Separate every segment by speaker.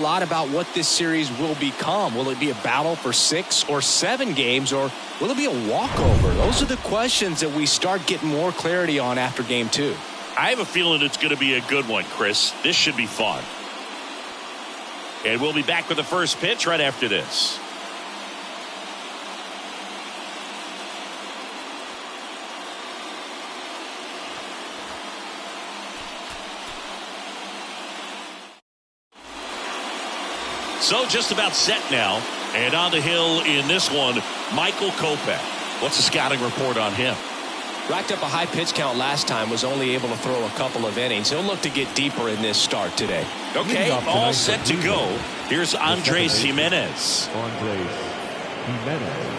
Speaker 1: A lot about what this series will become. Will it be a battle for 6 or 7 games, or will it be a walkover? Those are the questions that we start getting more clarity on after game 2.
Speaker 2: I have a feeling it's going to be a good one, Chris. This should be fun. And we'll be back with the first pitch right after this. So just about set now. And on the hill in this one, Michael Kopech. What's the scouting report on him?
Speaker 1: Racked up a high pitch count last time, was only able to throw a couple of innings. He'll look to get deeper in this start today.
Speaker 2: Okay, all set to go. Here's Andres Jimenez.
Speaker 3: Andres Jimenez.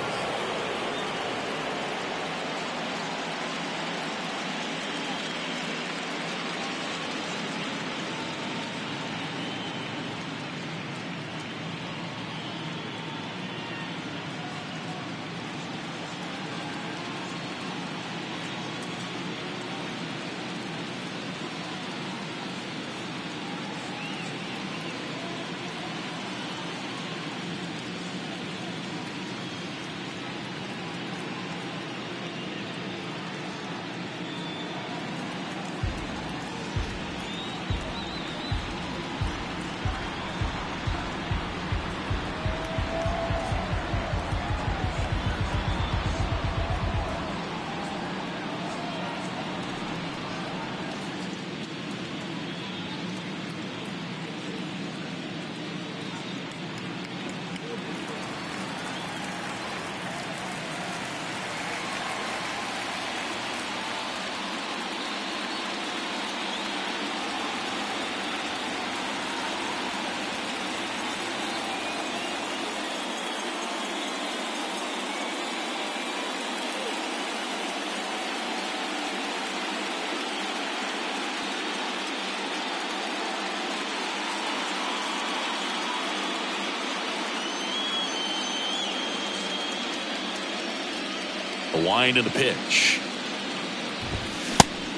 Speaker 2: The wind and the pitch.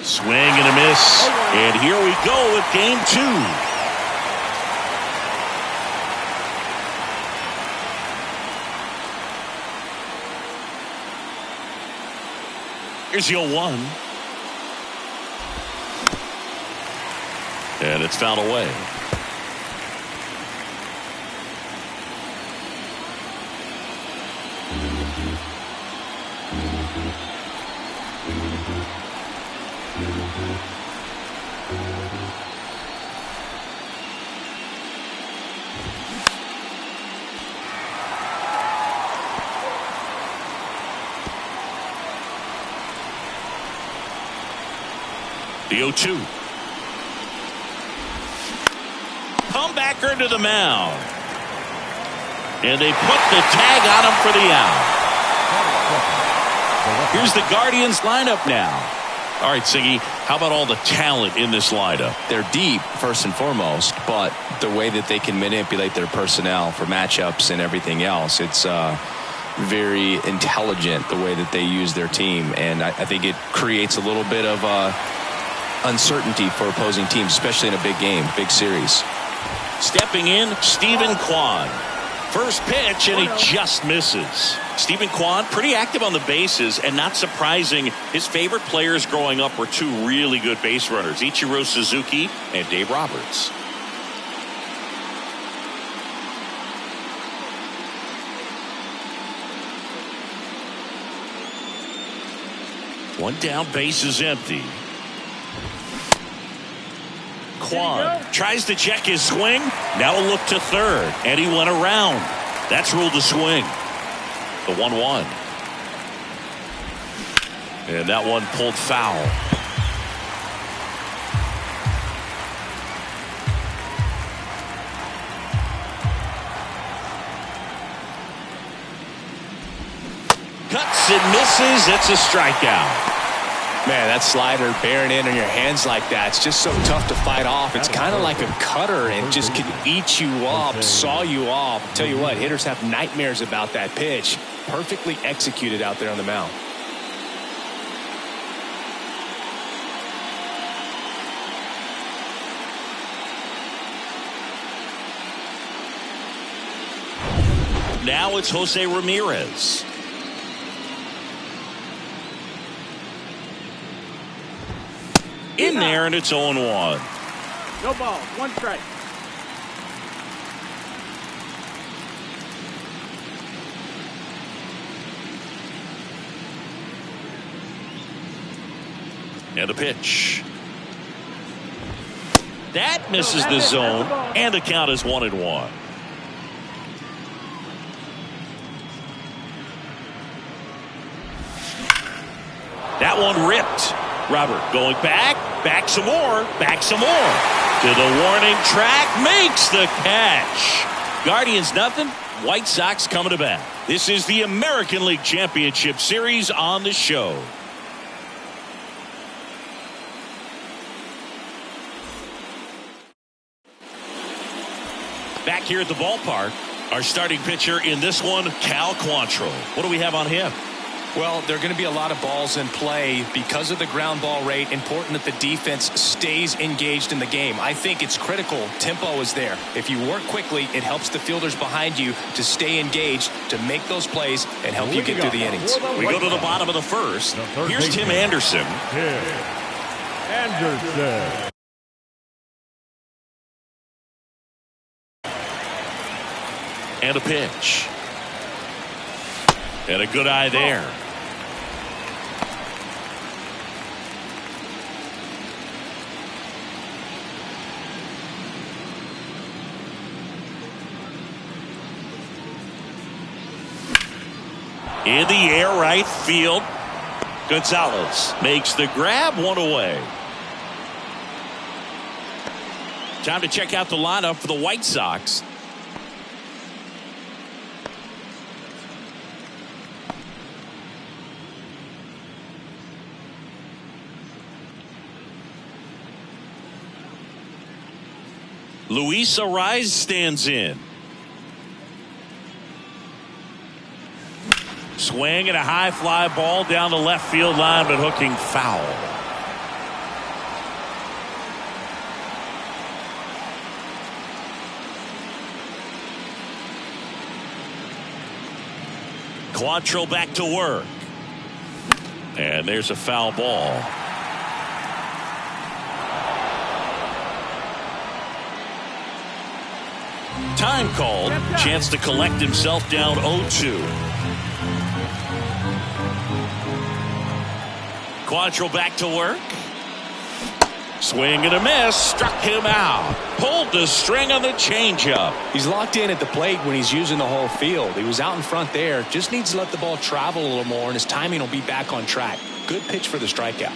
Speaker 2: Swing and a miss. And here we go with game 2. Here's the 0-1. And it's fouled away. The 0-2. Comebacker to the mound. And they put the tag on him for the out. Here's the Guardians lineup now. All right, Siggy, how about all the talent in this lineup?
Speaker 1: They're deep, first and foremost, but the way that they can manipulate their personnel for matchups and everything else, it's very intelligent the way that they use their team. And I think it creates a little bit of uncertainty for opposing teams, especially in a big game, big series.
Speaker 2: Stepping in, Stephen Kwan. First pitch, and he just misses. Stephen Kwan, pretty active on the bases, and not surprising, his favorite players growing up were 2 really good base runners, Ichiro Suzuki and Dave Roberts. One down, base is empty. Kwan tries to check his swing. Now a look to third, and he went around. That's ruled a swing. The 1-1. And that one pulled foul. Cuts and misses. It's a strikeout.
Speaker 1: Man, that slider bearing in on your hands like that, it's just so tough to fight off. It's kind of like a cutter and just can eat you up, saw you off. Tell you what, hitters have nightmares about that pitch. Perfectly executed out there on the mound.
Speaker 2: Now it's Jose Ramirez. In there, and it's 0-1.
Speaker 4: No ball, 1 strike.
Speaker 2: And a pitch. That misses the zone, and the count is 1-1. That one ripped. Robert going back some more, to the warning track, makes the catch. Guardians nothing, White Sox coming to bat. This is the American League Championship Series on the show. Back here at the ballpark, our starting pitcher in this one, Cal Quantrill. What do we have on him?
Speaker 1: Well, there are going to be a lot of balls in play because of the ground ball rate. Important that the defense stays engaged in the game. I think it's critical. Tempo is there. If you work quickly, it helps the fielders behind you to stay engaged, to make those plays, and help you get through the innings.
Speaker 2: We go to the bottom of the first. Here's Tim Anderson.
Speaker 3: Anderson.
Speaker 2: And a pitch. And a good eye there. In the air, right field. Gonzalez makes the grab, 1 away. Time to check out the lineup for the White Sox. Luis Arraez stands in. Swing and a high fly ball down the left field line, but hooking foul. Quantrill back to work. And there's a foul ball. Time called. Chance to collect himself down 0-2. Quantrill back to work. Swing and a miss. Struck him out. Pulled the string on the changeup.
Speaker 1: He's locked in at the plate when he's using the whole field. He was out in front there. Just needs to let the ball travel a little more, and his timing will be back on track. Good pitch for the strikeout.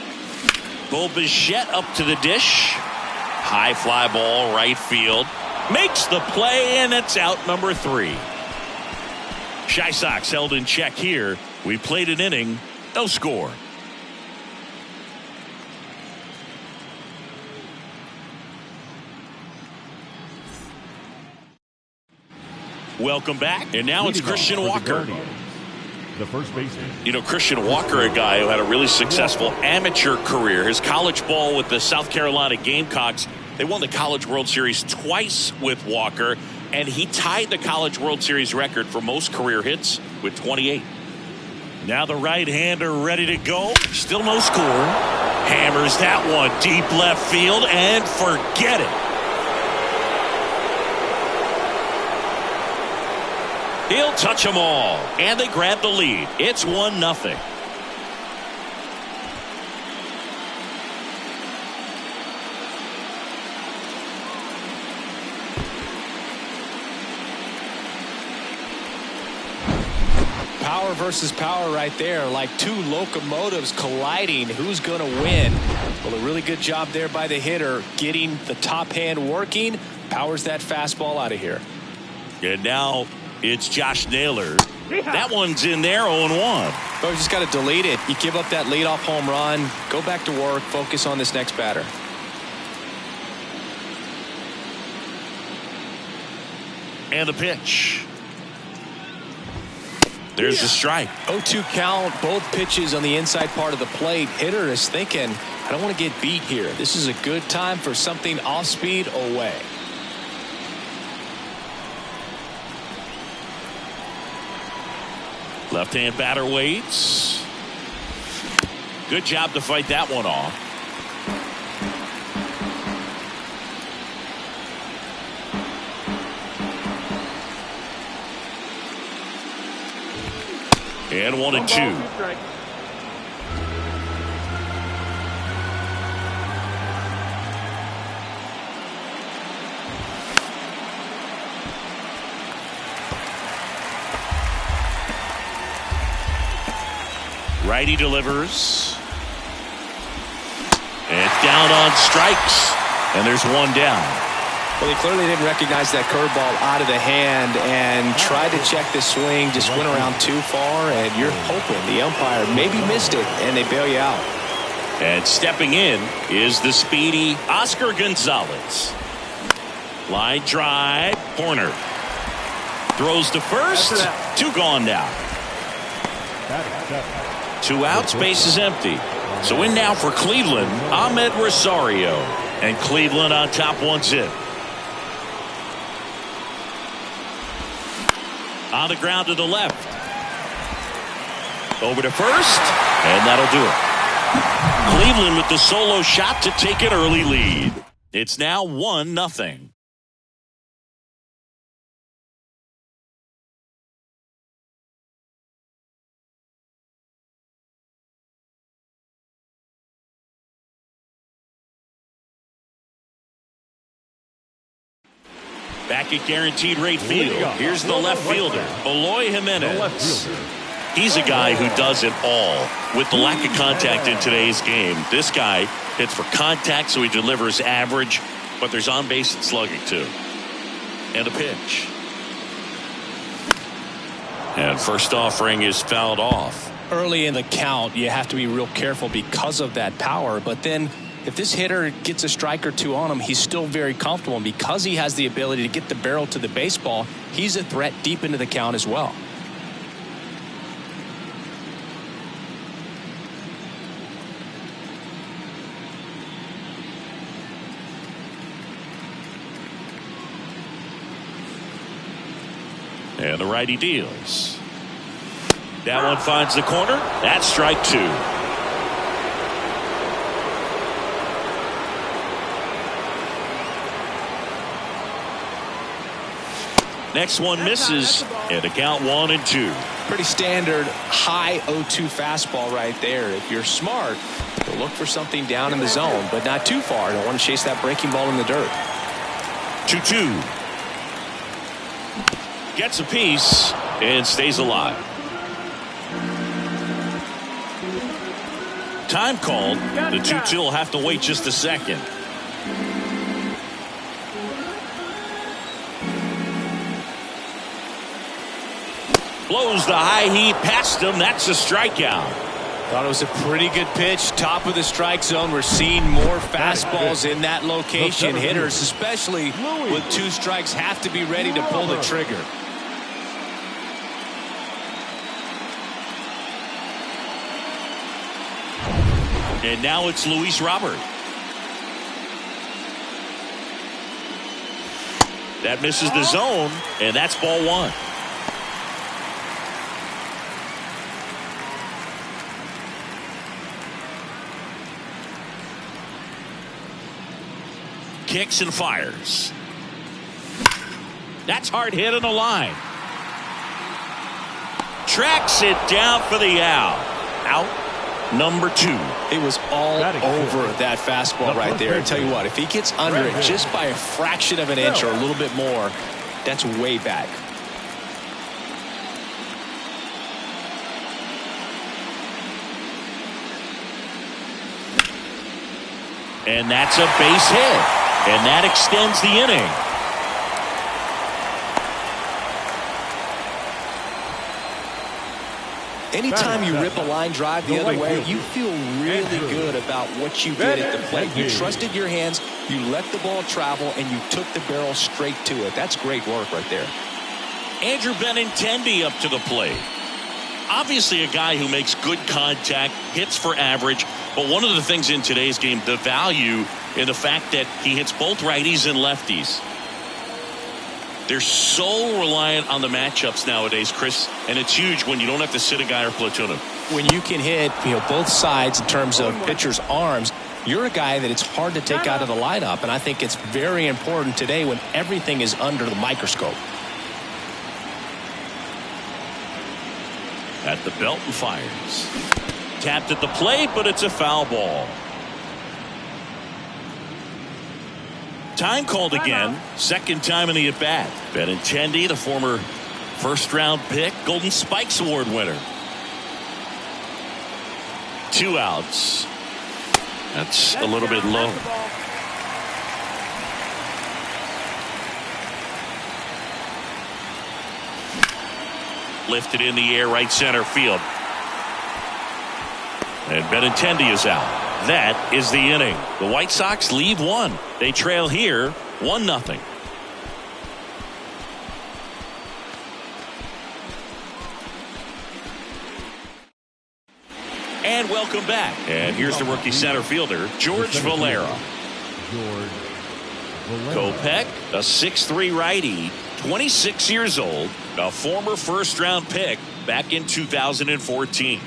Speaker 2: Bo Bichette up to the dish. High fly ball right field. Makes the play, and it's out number 3. Chi Sox held in check here. We played an inning, no score. Welcome back, and now it's Christian Walker.
Speaker 3: The first baseman.
Speaker 2: You know, Christian Walker, a guy who had a really successful amateur career. His college ball with the South Carolina Gamecocks. They won the College World Series twice with Walker, and he tied the College World Series record for most career hits with 28. Now the right-hander ready to go. Still no score. Hammers that one deep left field, and forget it. He'll touch them all, and they grab the lead. It's 1-0.
Speaker 1: Power versus power right there, like two locomotives colliding. Who's going to win? Well, a really good job there by the hitter, getting the top hand working. Powers that fastball out of here.
Speaker 2: And now it's Josh Naylor. That one's in there, 0-1.
Speaker 1: Oh, you just got to delete it. You give up that leadoff home run. Go back to work. Focus on this next batter.
Speaker 2: And the pitch. There's the strike.
Speaker 1: 0-2 count. Both pitches on the inside part of the plate. Hitter is thinking, I don't want to get beat here. This is a good time for something off speed away.
Speaker 2: Left-hand batter waits. Good job to fight that one off. And 1-2. Righty delivers. And it's down on strikes. And there's one down.
Speaker 1: Well, he clearly didn't recognize that curveball out of the hand and tried to check the swing, just went around too far, and you're hoping the umpire maybe missed it, and they bail you out.
Speaker 2: And stepping in is the speedy Oscar Gonzalez. Line drive, corner. Throws to first, 2 gone now. 2 outs, base is empty. So in now for Cleveland, Ahmed Rosario. And Cleveland on top 1-0. On the ground to the left. Over to first, and that'll do it. Cleveland with the solo shot to take an early lead. It's now 1-0. Back at guaranteed rate field. Here's the left fielder, Eloy Jimenez. He's a guy who does it all. With the lack of contact in today's game, this guy hits for contact, so he delivers average, but there's on base and slugging too. And a pitch. And first offering is fouled off.
Speaker 1: Early in the count, you have to be real careful because of that power, but then if this hitter gets a strike or 2 on him, he's still very comfortable. And because he has the ability to get the barrel to the baseball, he's a threat deep into the count as well.
Speaker 2: And the righty deals. That one finds the corner. That's strike 2. Next one misses, and a count 1-2.
Speaker 1: Pretty standard high 0-2 fastball right there. If you're smart, you'll look for something down in the zone, but not too far. Don't want to chase that breaking ball in the dirt.
Speaker 2: 2-2. Gets a piece and stays alive. Time called. The 2-2 will have to wait just a second. Blows the high heat past him. That's a strikeout.
Speaker 1: Thought it was a pretty good pitch. Top of the strike zone. We're seeing more fastballs in that location. Hitters, especially with 2 strikes, have to be ready to pull the trigger.
Speaker 2: And now it's Luis Robert. That misses the zone, and that's ball 1. Kicks and fires. That's hard hit on the line. Tracks it down for the out. Out number 2.
Speaker 1: It was all over that fastball right there. I tell you what, if he gets under it just by a fraction of an inch or a little bit more, that's way back.
Speaker 2: And that's a base hit. And that extends the inning.
Speaker 1: Anytime you rip a line drive the other way, you feel really good about what you did at the plate. You trusted your hands, you let the ball travel, and you took the barrel straight to it. That's great work right there.
Speaker 2: Andrew Benintendi up to the plate. Obviously a guy who makes good contact, hits for average, but one of the things in today's game, the value in the fact that he hits both righties and lefties. They're so reliant on the matchups nowadays, Chris, and it's huge when you don't have to sit a guy or platoon him.
Speaker 5: When you can hit, both sides in terms of pitchers' arms, you're a guy that it's hard to take out of the lineup, and I think it's very important today when everything is under the microscope.
Speaker 2: At the belt and fires. Tapped at the plate, but it's a foul ball. Time called again. Second time in the at-bat. Benintendi, the former first-round pick, Golden Spikes Award winner. 2 outs. That's a little bit low. Lifted in the air, right center field. And Benintendi is out. That is the inning. The White Sox leave one. They trail here 1-0. And welcome back. And here's the rookie center fielder, George Valera. Kopech, a 6'3" righty, 26 years old, a former first-round pick back in 2014.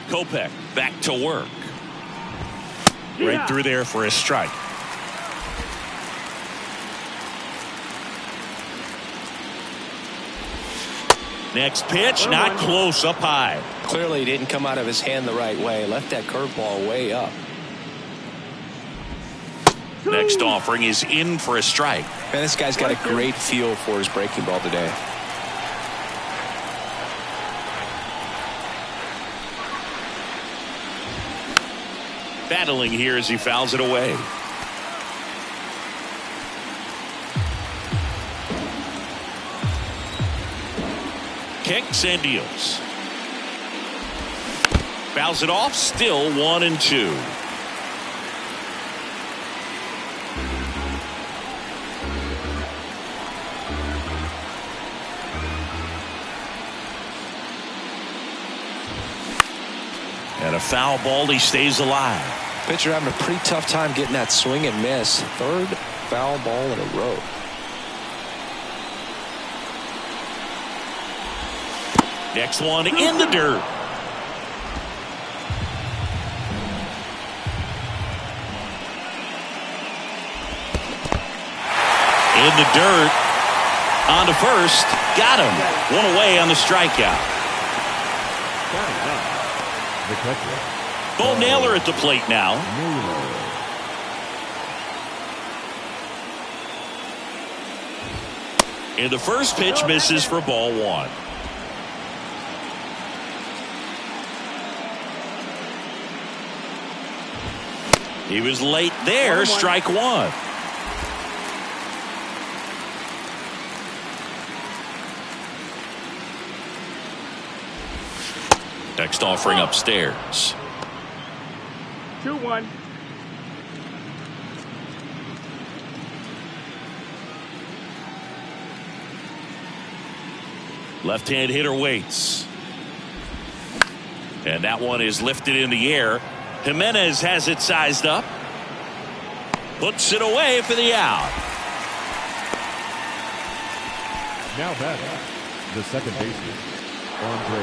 Speaker 2: Kopech back to work. Right through there for a strike. Next pitch, not close, up high.
Speaker 5: Clearly didn't come out of his hand the right way. Left that curveball way up.
Speaker 2: Next offering is in for a strike.
Speaker 5: Man, this guy's got a great feel for his breaking ball today.
Speaker 2: Battling here as he fouls it away. Kicks and deals. Fouls it off, still 1-2. And a foul ball, he stays alive.
Speaker 5: Pitcher having a pretty tough time getting that swing and miss. Third foul ball in a row.
Speaker 2: Next one in the dirt. In the dirt. On to first. Got him. One away on the strikeout.
Speaker 3: The catcher.
Speaker 2: Bo Naylor at the plate now. And the first pitch misses for ball 1. He was late there, strike 1. Next offering upstairs.
Speaker 4: 2-1.
Speaker 2: Left-hand hitter waits. And that one is lifted in the air. Jimenez has it sized up. Puts it away for the out.
Speaker 3: Now batting, the second baseman.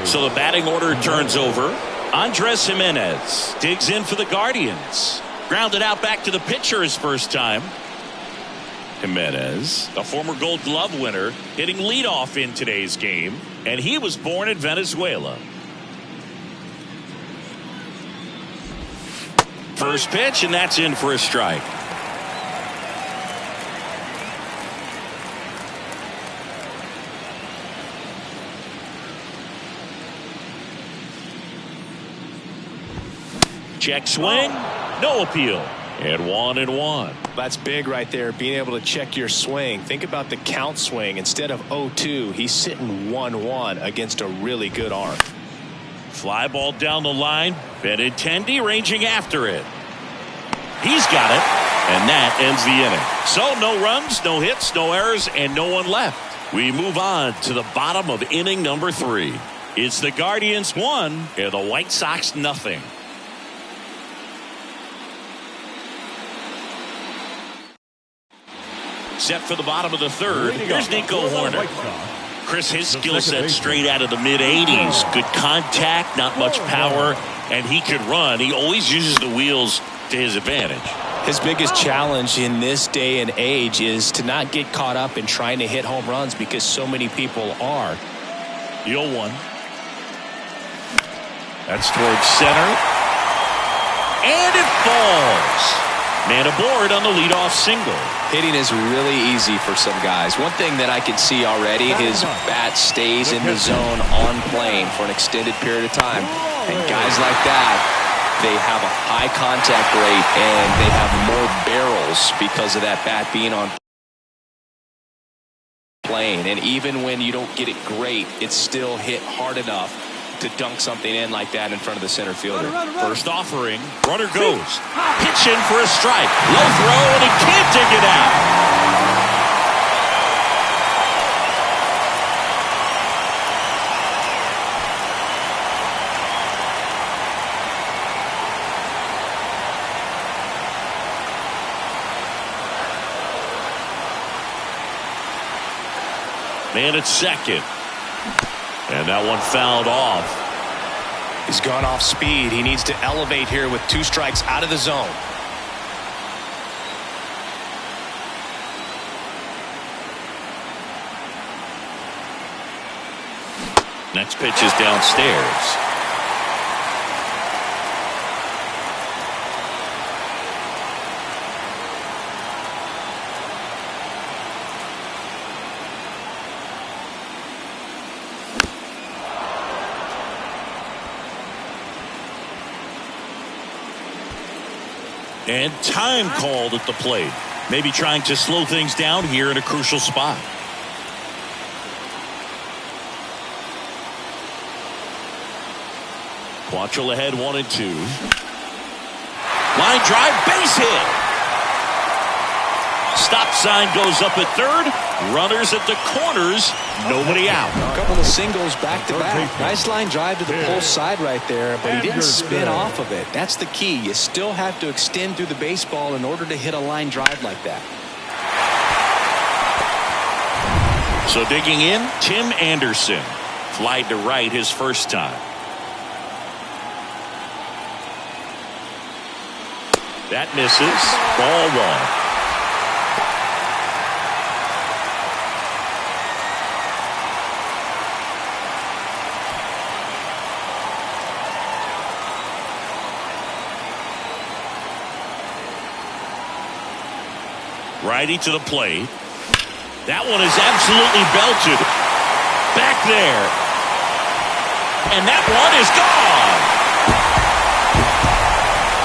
Speaker 2: So the batting order turns over. Andres Jimenez digs in for the Guardians. Grounded out back to the pitcher his first time. Jimenez, a former Gold Glove winner, hitting leadoff in today's game. And he was born in Venezuela. First pitch, and that's in for a strike. Check swing. No appeal. And 1-1.
Speaker 5: That's big right there, being able to check your swing. Think about the count swing. Instead of 0-2, he's sitting 1-1 against a really good arm.
Speaker 2: Fly ball down the line. Benintendi ranging after it. He's got it. And that ends the inning. So no runs, no hits, no errors, and no one left. We move on to the bottom of inning number 3. It's the Guardians 1 and the White Sox nothing. Set for the bottom of the 3rd. Here's Nico Horner. Chris, his skill set straight out of the mid-80s. Good contact, not much power, and he could run. He always uses the wheels to his advantage.
Speaker 5: His biggest challenge in this day and age is to not get caught up in trying to hit home runs because so many people are.
Speaker 2: 0-1. That's towards center. And it falls. Man aboard on the leadoff single.
Speaker 1: Hitting is really easy for some guys. One thing that I can see already, his bat stays in the zone on plane for an extended period of time. And guys like that, they have a high contact rate and they have more barrels because of that bat being on plane. And even when you don't get it great, it's still hit hard enough to dunk something in like that in front of the center fielder.
Speaker 2: First offering, runner goes. Pitch in for a strike. Low throw, and he can't dig it out. Man at second. And that one fouled off.
Speaker 5: He's gone off speed. He needs to elevate here with 2 strikes out of the zone.
Speaker 2: Next pitch is downstairs. And time called at the plate. Maybe trying to slow things down here in a crucial spot. Quantrill ahead 1-2. Line drive, base hit. Stop sign goes up at third. Runners at the corners. Nobody out.
Speaker 6: A couple of singles back to back. Nice line drive to the pull side right there, but he didn't spin off of it. That's the key. You still have to extend through the baseball in order to hit a line drive like that.
Speaker 2: So digging in, Tim Anderson. Flied to right his first time. That misses. Ball 1. Righty to the plate. That one is absolutely belted. Back there. And that one is gone.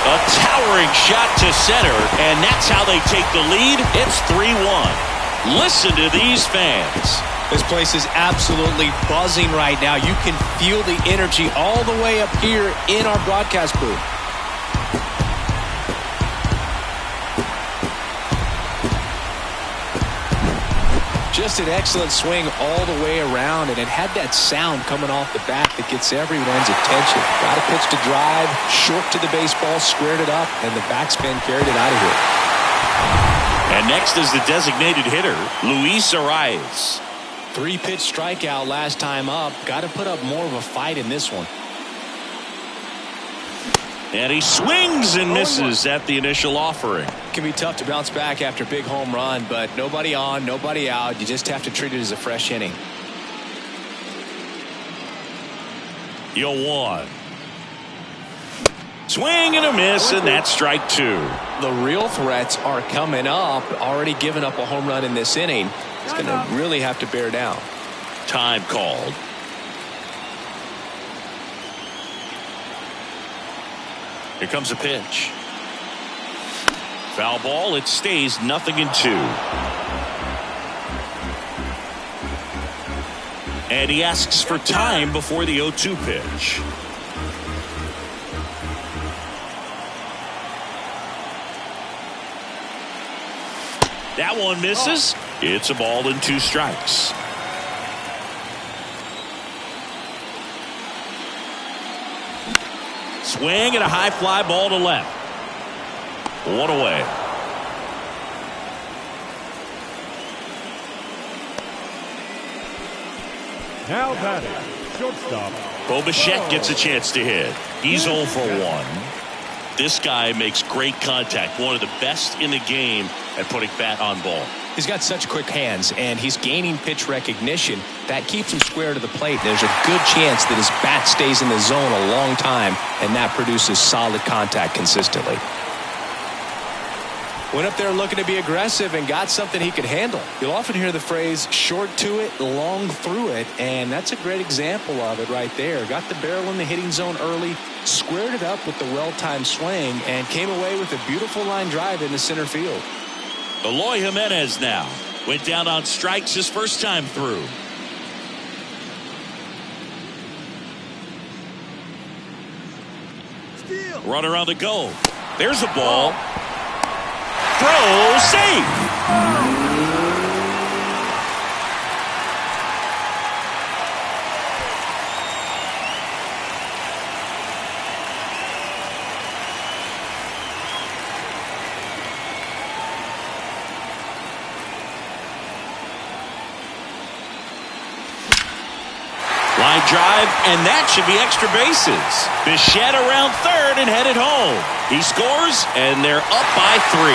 Speaker 2: A towering shot to center, and that's how they take the lead. It's 3-1. Listen to these fans.
Speaker 6: This place is absolutely buzzing right now. You can feel the energy all the way up here in our broadcast booth. Just an excellent swing all the way around, and it had that sound coming off the bat that gets everyone's attention. Got a pitch to drive, short to the baseball, squared it up, and the backspin carried it out of here.
Speaker 2: And next is the designated hitter, Luis Arias.
Speaker 5: 3-pitch strikeout last time up. Got to put up more of a fight in this one.
Speaker 2: And he swings and misses at the initial offering.
Speaker 5: It can be tough to bounce back after a big home run, but nobody on, nobody out. You just have to treat it as a fresh inning.
Speaker 2: 0-1. Swing and a miss, and that's strike 2.
Speaker 5: The real threats are coming up. Already given up a home run in this inning. He's going to really have to bear down.
Speaker 2: Time called. Here comes a pitch. Foul ball. It stays 0-2. And he asks for time before the 0-2 pitch. That one misses. It's a ball and 2 strikes. Swing and a high fly ball to left. 1 away.
Speaker 3: Now batting, shortstop.
Speaker 2: Bo Bichette gets a chance to hit. He's 0 for 1. This guy makes great contact. One of the best in the game at putting bat on ball.
Speaker 5: He's got such quick hands, and he's gaining pitch recognition. That keeps him square to the plate. There's a good chance that his bat stays in the zone a long time, and that produces solid contact consistently. Went up there looking to be aggressive and got something he could handle. You'll often hear the phrase short to it, long through it, and that's a great example of it right there. Got the barrel in the hitting zone early, squared it up with the well-timed swing, and came away with a beautiful line drive into center field.
Speaker 2: Eloy Jimenez now went down on strikes his first time through. Runner on the go. There's a ball. Throw, safe. Line drive, and that should be extra bases. Bichette around third and headed home. He scores, and they're up by 3.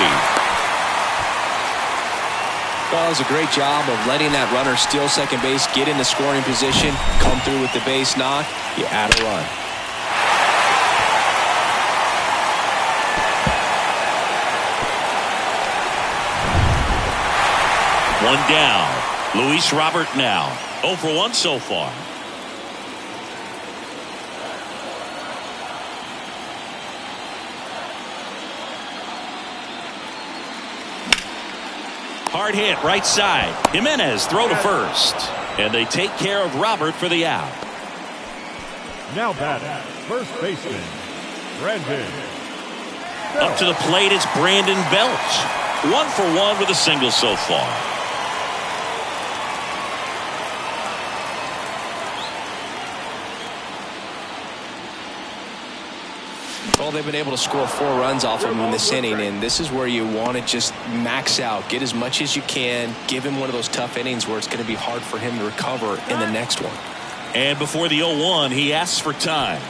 Speaker 5: Well, it was a great job of letting that runner steal second base, get in the scoring position, come through with the base knock. You add a run.
Speaker 2: One down. Luis Robert now 0 for 1 so far. Hard hit right side. Jimenez throw to first. And they take care of Robert for the out.
Speaker 3: Now batting, first baseman, Brandon.
Speaker 2: Up to the plate, it's Brandon Belt. 1 for 1 with a single so far.
Speaker 5: Well, they've been able to score 4 runs off him in this inning, and this is where you want to just max out, get as much as you can, give him one of those tough innings where it's going to be hard for him to recover in the next one.
Speaker 2: And before the 0-1, he asks for time.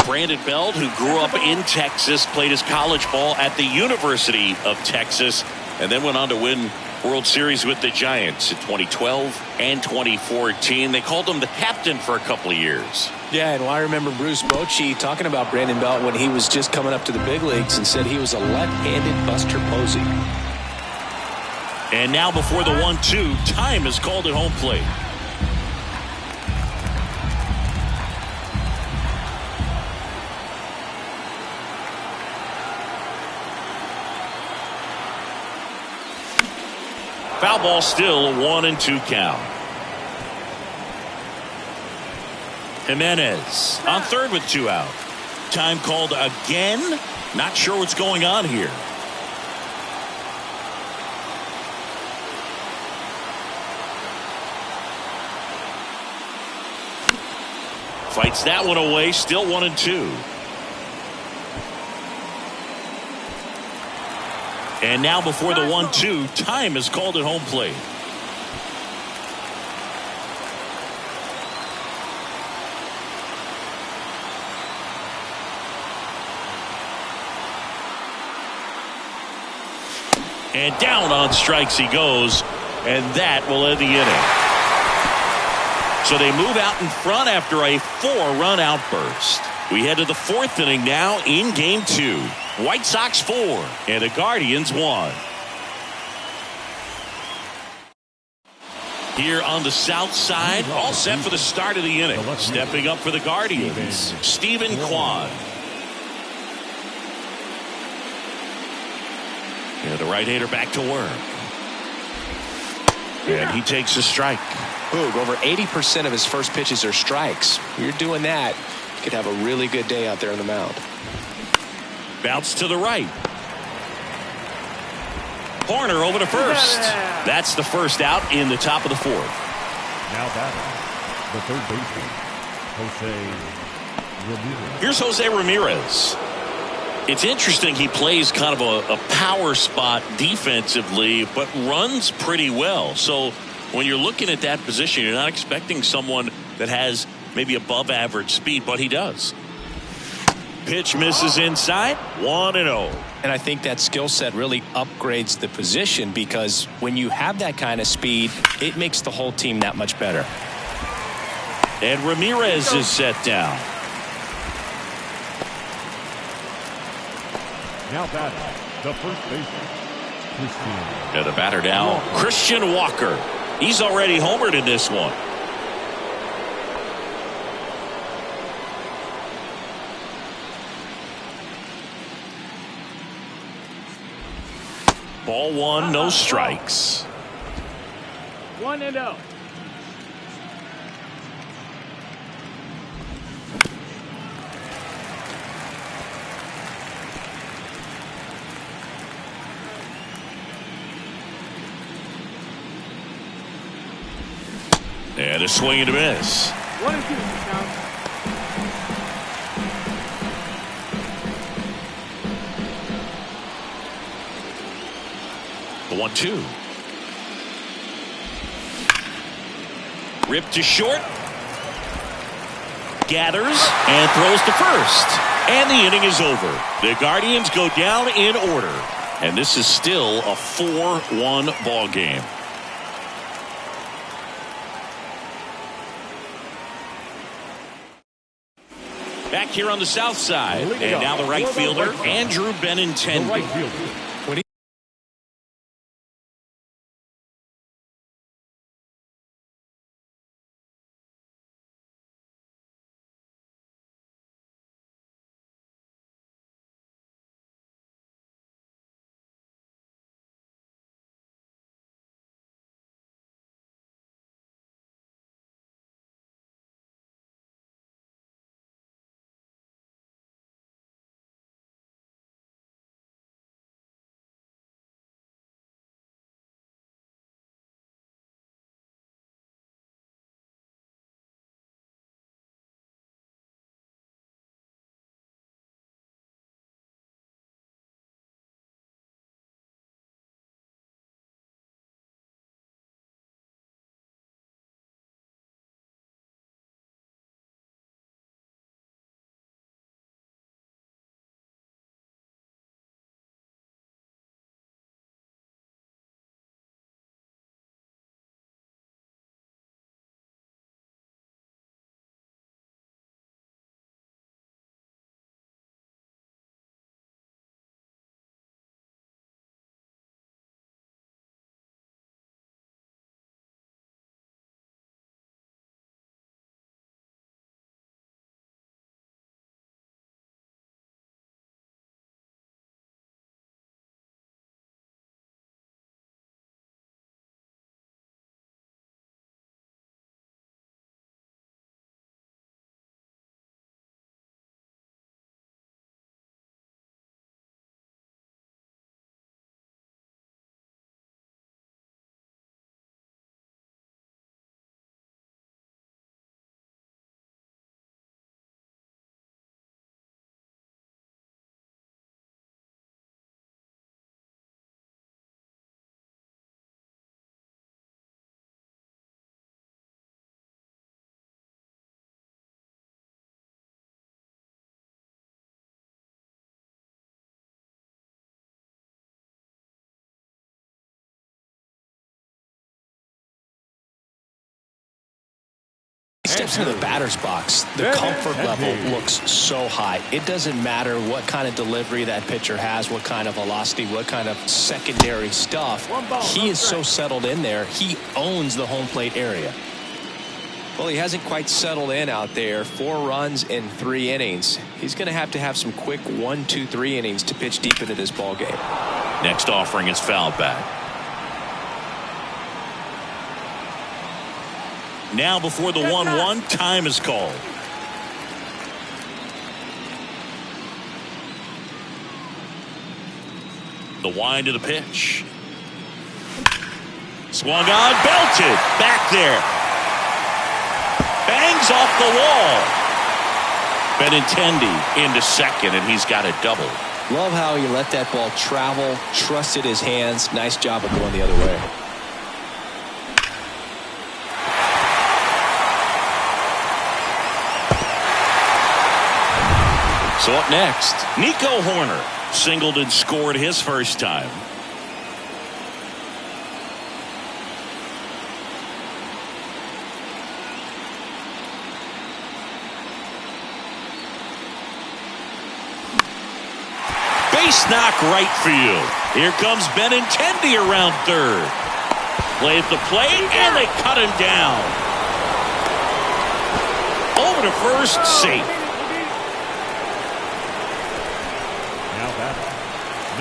Speaker 2: Brandon Belt, who grew up in Texas, played his college ball at the University of Texas, and then went on to win World Series with the Giants in 2012 and 2014. They called him the captain for a couple of years.
Speaker 5: Yeah, and I remember Bruce Bochy talking about Brandon Belt when he was just coming up to the big leagues and said he was a left-handed Buster Posey.
Speaker 2: And now before the 1-2, time is called at home plate. Foul ball, still a 1-2 count. Jimenez on third with 2 out. Time called again. Not sure what's going on here. Fights that one away. Still 1-2. And now before the 1-2, time is called at home plate. And down on strikes he goes, and that will end the inning. So they move out in front after a 4-run outburst. We head to the 4th inning now in Game 2. White Sox 4 and the Guardians 1. Here on the south side, all set for the start of the inning. Stepping up for the Guardians, Stephen Kwan. Yeah, the right-hander back to work. And he takes a strike.
Speaker 6: Boog, over 80% of his first pitches are strikes. You're doing that, you could have a really good day out there on the mound.
Speaker 2: Bounce to the right. Horner over to first. That's the first out in the top of the fourth.
Speaker 3: Now batting, the third baseman, Jose Ramirez.
Speaker 2: Here's Jose Ramirez. It's interesting, he plays kind of a power spot defensively, but runs pretty well. So when you're looking at that position, you're not expecting someone that has maybe above average speed, but he does. Pitch misses inside, 1-0.
Speaker 6: And I think that skill set really upgrades the position, because when you have that kind of speed, it makes the whole team that much better.
Speaker 2: And Ramirez is set down.
Speaker 3: Now batting, the first baseman, Christian.
Speaker 2: Yeah, the batter now, Christian Walker. He's already homered in this one. Ball one, no strikes.
Speaker 4: 1-0.
Speaker 2: And a swing and a miss.
Speaker 4: 1-2 count.
Speaker 2: The 1-2. Ripped to short. Gathers and throws to first. And the inning is over. The Guardians go down in order. And this is still a 4-1 ball game. Back here on the south side. And now the right fielder, Andrew Benintendi.
Speaker 3: The right fielder,
Speaker 5: steps into the batter's box, the comfort level looks so high. It doesn't matter what kind of delivery that pitcher has, what kind of velocity, what kind of secondary stuff. He is so settled in there. He owns the home plate area. Well, he hasn't quite settled in out there. 4 runs in 3 innings. He's going to have some quick 1, 2, 3 innings to pitch deep into this ball game.
Speaker 2: Next offering is fouled back. Now before the 1-1, time is called. The wind of the pitch. Swung on, belted, back there. Bangs off the wall. Benintendi into second, and he's got a double.
Speaker 5: Love how he let that ball travel, trusted his hands. Nice job of going the other way.
Speaker 2: So up next, Nico Horner singled and scored his first time. Base knock right field. Here comes Benintendi around third. Play at the plate, and they cut him down. Over to first, safe.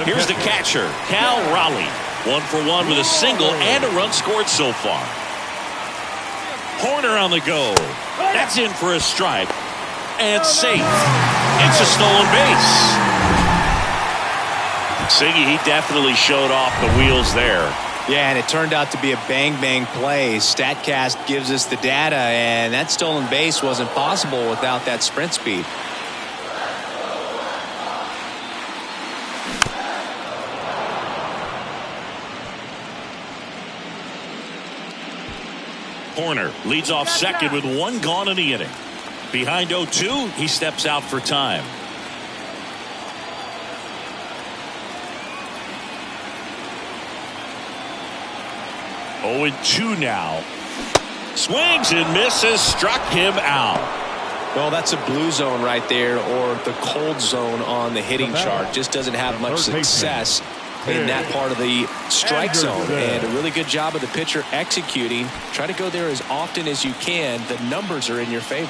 Speaker 2: Here's the catcher, Cal Raleigh. 1 for 1 with a single and a run scored so far. Horner on the go. That's in for a strike. And safe. It's a stolen base. Siggy, he definitely showed off the wheels there.
Speaker 5: Yeah, and it turned out to be a bang-bang play. StatCast gives us the data, and that stolen base wasn't possible without that sprint speed.
Speaker 2: Horner leads off second with 1 gone in the inning. Behind 0-2, he steps out for time. Oh, 2 now. Swings and misses, struck him out.
Speaker 5: Well, that's a blue zone right there, or the cold zone on the hitting chart. Just doesn't have much success in that part of the strike zone. And a really good job of the pitcher executing. Try to go there as often as you can. The numbers are in your favor.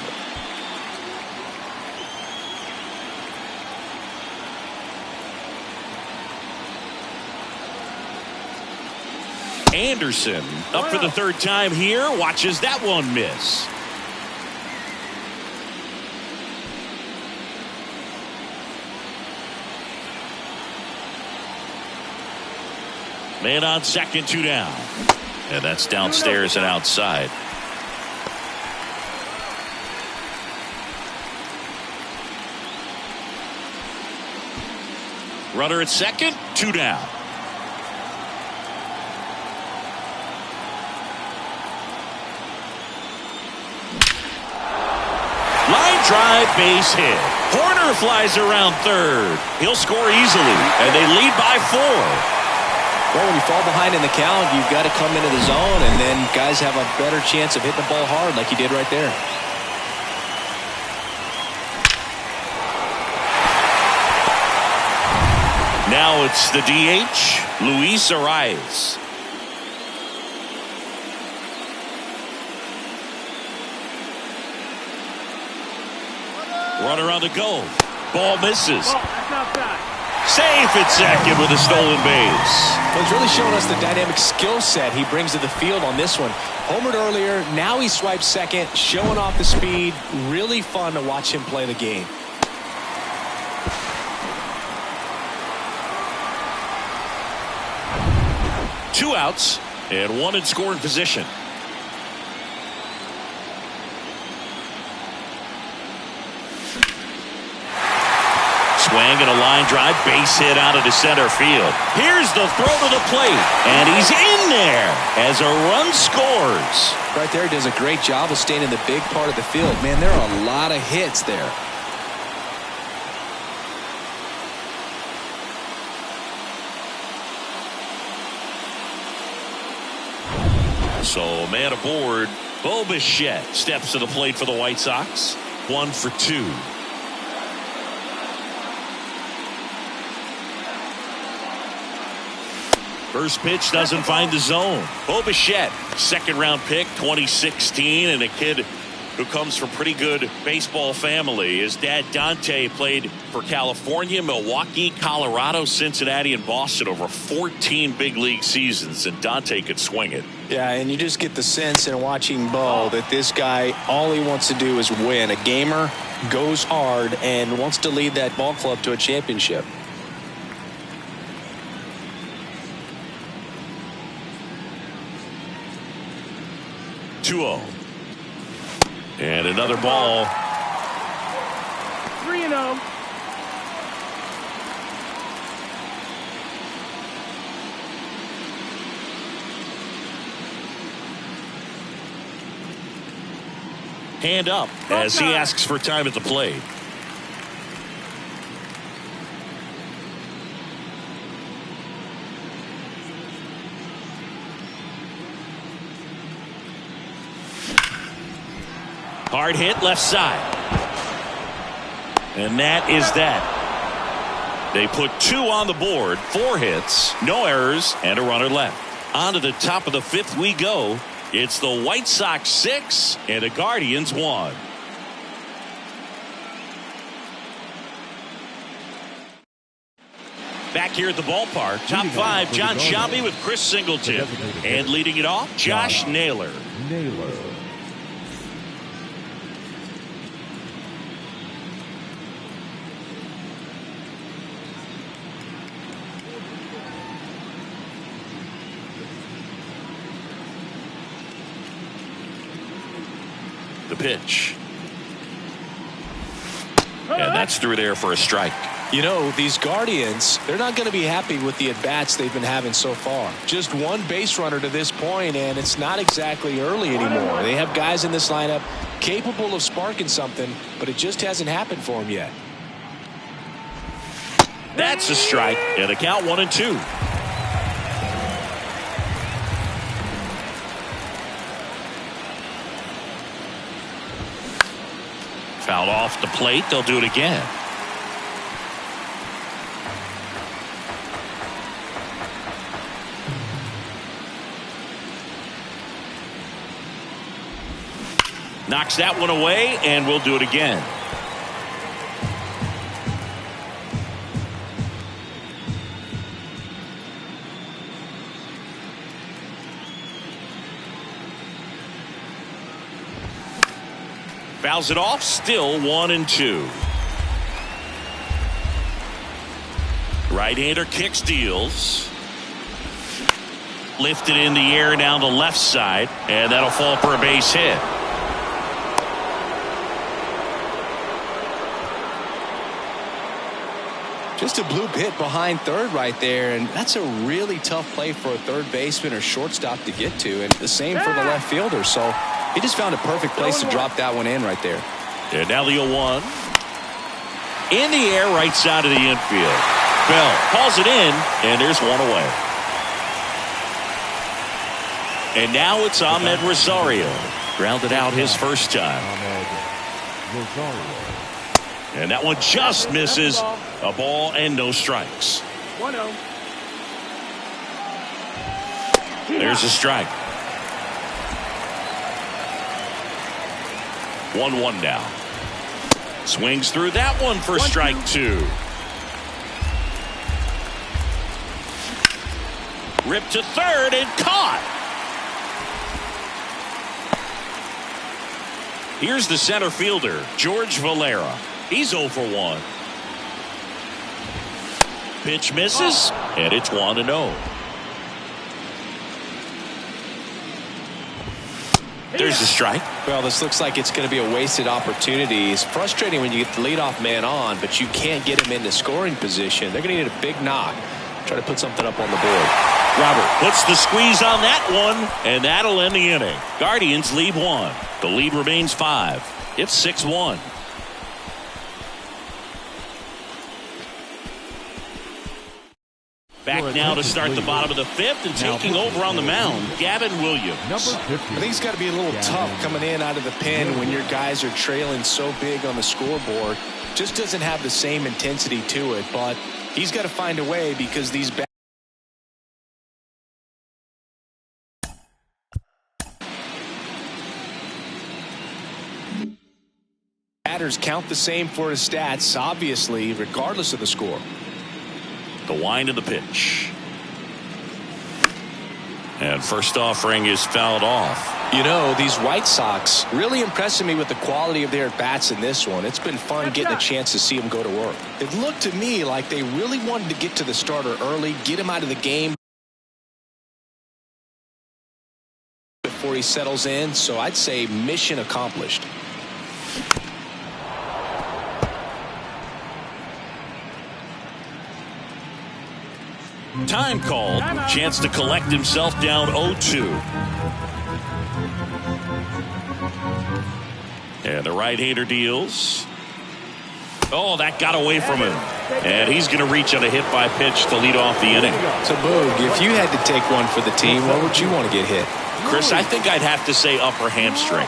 Speaker 2: Anderson up for the 3rd time here. Watches that one miss. Man on second, 2 down. And that's downstairs and outside. Runner at second, 2 down. Line drive, base hit. Horner flies around third. He'll score easily, and they lead by 4.
Speaker 5: Well, when you fall behind in the count, you've got to come into the zone, and then guys have a better chance of hitting the ball hard like you did right there.
Speaker 2: Now it's the DH, Luis Arias. Runner on the go. Ball misses. Safe at second with a stolen base.
Speaker 5: Well, he's really showing us the dynamic skill set he brings to the field on this one. Homered earlier, now he swipes second, showing off the speed. Really fun to watch him play the game.
Speaker 2: Two outs and 1 in scoring position. Swing and a line drive, base hit out into center field. Here's the throw to the plate, and he's in there as a run scores.
Speaker 5: Right there, does a great job of staying in the big part of the field. Man, there are a lot of hits there.
Speaker 2: So man aboard. Bo Bichette steps to the plate for the White Sox. 1 for 2. First pitch doesn't find the zone. Bo Bichette, second-round pick, 2016, and a kid who comes from pretty good baseball family. His dad, Dante, played for California, Milwaukee, Colorado, Cincinnati, and Boston over 14 big league seasons, and Dante could swing it.
Speaker 6: Yeah, and you just get the sense in watching Bo that this guy, all he wants to do is win. A gamer, goes hard, and wants to lead that ball club to a championship.
Speaker 2: And another ball.
Speaker 4: 3-0.
Speaker 2: Hand up as he asks for time at the plate. Hard hit left side. And that is that. They put 2 on the board, 4 hits, no errors, and a runner left. On to the top of the 5th we go. It's the White Sox 6 and the Guardians 1. Back here at the ballpark, top 5, John Sciambi with Chris Singleton. And leading it off, Josh Naylor. The pitch. And that's through there for a strike.
Speaker 6: You know, these Guardians, they're not going to be happy with the at-bats they've been having so far. Just one base runner to this point, and it's not exactly early anymore. They have guys in this lineup capable of sparking something, but it just hasn't happened for them yet.
Speaker 2: That's a strike, and a count 1-2. Foul off the plate. They'll do it again. Knocks that one away, and we'll do it again. Fouls it off, still 1-2. Right-hander kicks, deals. Lifted in the air down the left side, and that'll fall for a base hit.
Speaker 6: Just a bloop hit behind third right there, and that's a really tough play for a third baseman or shortstop to get to, and the same for the left fielder. So he just found a perfect place to drop that one in right there.
Speaker 2: And now the 0-1. In the air, right side of the infield. Bell calls it in, and there's one away. And now it's Ahmed Rosario. Grounded out his first time. And that one just misses. A ball and no strikes.
Speaker 4: 1-0.
Speaker 2: There's a strike. 1-1 now. Swings through that one for strike 2. Ripped to third and caught. Here's the center fielder, George Valera. He's 0 for 1. Pitch misses, and it's 1-0. There's a strike.
Speaker 6: Well, this looks like it's going to be a wasted opportunity. It's frustrating when you get the leadoff man on, but you can't get him into scoring position. They're going to need a big knock. Try to put something up on the board.
Speaker 2: Robert puts the squeeze on that one, and that'll end the inning. Guardians lead 1. The lead remains 5. It's 6-1. Back now to start the bottom of the fifth, and taking over on the mound, Gavin Williams.
Speaker 3: Number 50.
Speaker 5: I think it's got to be a little tough coming in out of the pen when your guys are trailing so big on the scoreboard. Just doesn't have the same intensity to it, but he's got to find a way because these batters count the same for his stats, obviously, regardless of the score.
Speaker 2: The wind of the pitch. And first offering is fouled off.
Speaker 5: You know, these White Sox really impressing me with the quality of their at-bats in this one. It's been fun getting a chance to see them go to work. It looked to me like they really wanted to get to the starter early, get him out of the game before he settles in, so I'd say mission accomplished.
Speaker 2: Time called. Chance to collect himself down 0-2. And the right-hander deals. Oh, that got away from him. And he's going to reach on a hit by pitch to lead off the inning.
Speaker 5: So, Boog, if you had to take one for the team, where would you want to get hit?
Speaker 2: Chris, I think I'd have to say upper hamstring.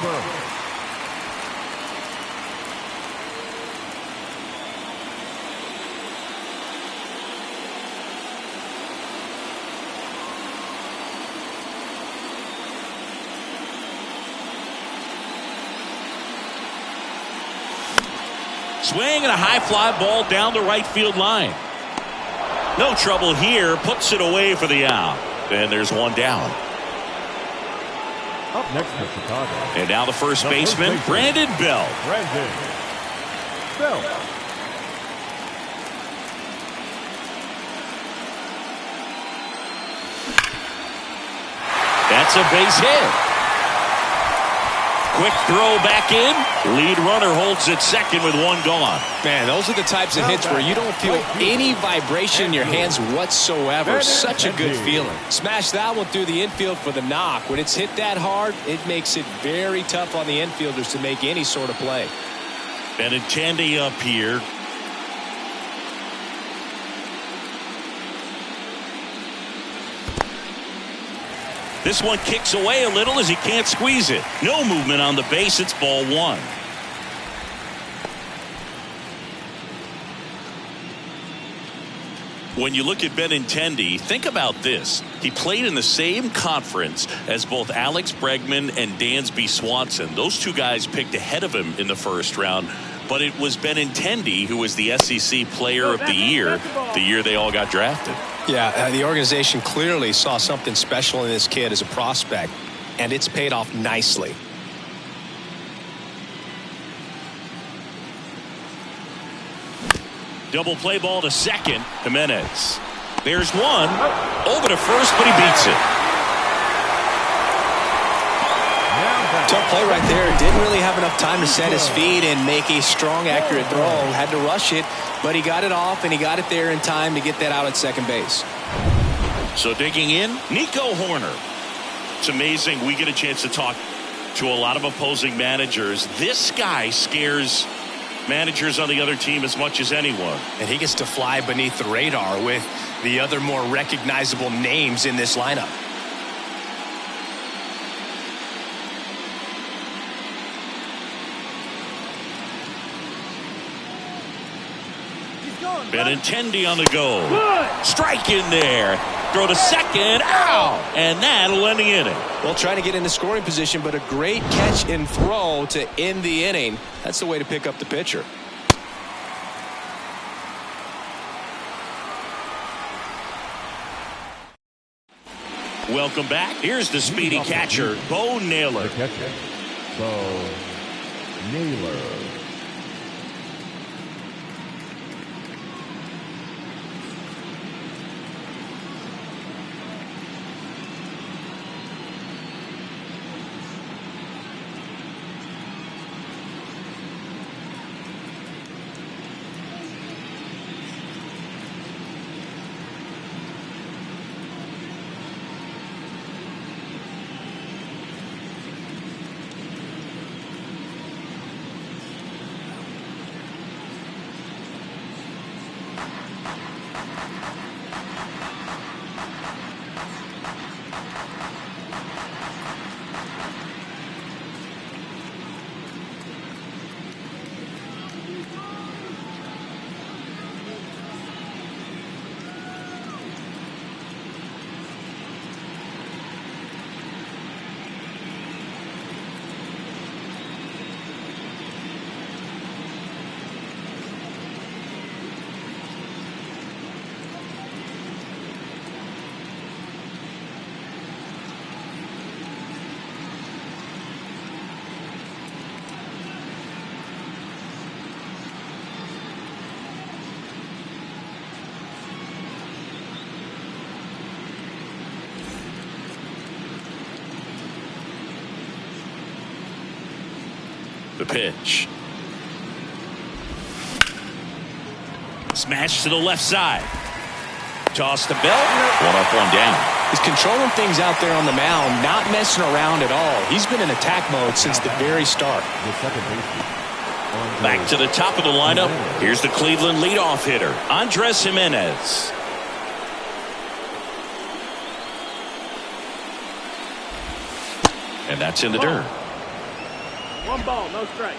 Speaker 2: Swing and a high fly ball down the right field line. No trouble here. Puts it away for the out. And there's one down.
Speaker 3: Up next for Chicago.
Speaker 2: And now the first baseman, Brandon Belt.
Speaker 3: Brandon Belt.
Speaker 2: That's a base hit. Quick throw back in. Lead runner holds at second with one gone.
Speaker 5: Man, those are the types of hits where you don't feel any vibration in your hands whatsoever. Such a good feeling. Smash that one through the infield for the knock. When it's hit that hard, it makes it very tough on the infielders to make any sort of play.
Speaker 2: Benintendi up here. This one kicks away a little as he can't squeeze it. No movement on the base. It's ball one. When you look at Benintendi, think about this. He played in the same conference as both Alex Bregman and Dansby Swanson. Those two guys picked ahead of him in the first round. But it was Benintendi who was the SEC Player of the year they all got drafted.
Speaker 5: Yeah, the organization clearly saw something special in this kid as a prospect, and it's paid off nicely.
Speaker 2: Double play ball to second. Jimenez. There's one. Over to first, but he beats it.
Speaker 5: Tough play right there. Didn't really have enough time to set his feet and make a strong, accurate throw. Had to rush it, but he got it off, and he got it there in time to get that out at second base.
Speaker 2: So digging in, Nico Horner. It's amazing. We get a chance to talk to a lot of opposing managers. This guy scares managers on the other team as much as anyone.
Speaker 5: And he gets to fly beneath the radar with the other more recognizable names in this lineup.
Speaker 2: Benintendi on the go. Strike in there. Throw to second. Ow! And that'll end the inning.
Speaker 5: Well, trying to get into scoring position, but a great catch and throw to end the inning. That's the way to pick up the pitcher.
Speaker 2: Welcome back. Here's the speedy catcher, Bo Naylor.
Speaker 3: The catcher, Bo Naylor.
Speaker 2: The pitch. Smash to the left side. Toss to Belt. One up, one down.
Speaker 5: He's controlling things out there on the mound, not messing around at all. He's been in attack mode since the very start.
Speaker 3: The second baseman.
Speaker 2: Back to the top of the lineup. Here's the Cleveland leadoff hitter, Andres Jimenez. And that's in the dirt.
Speaker 4: One ball, no strike.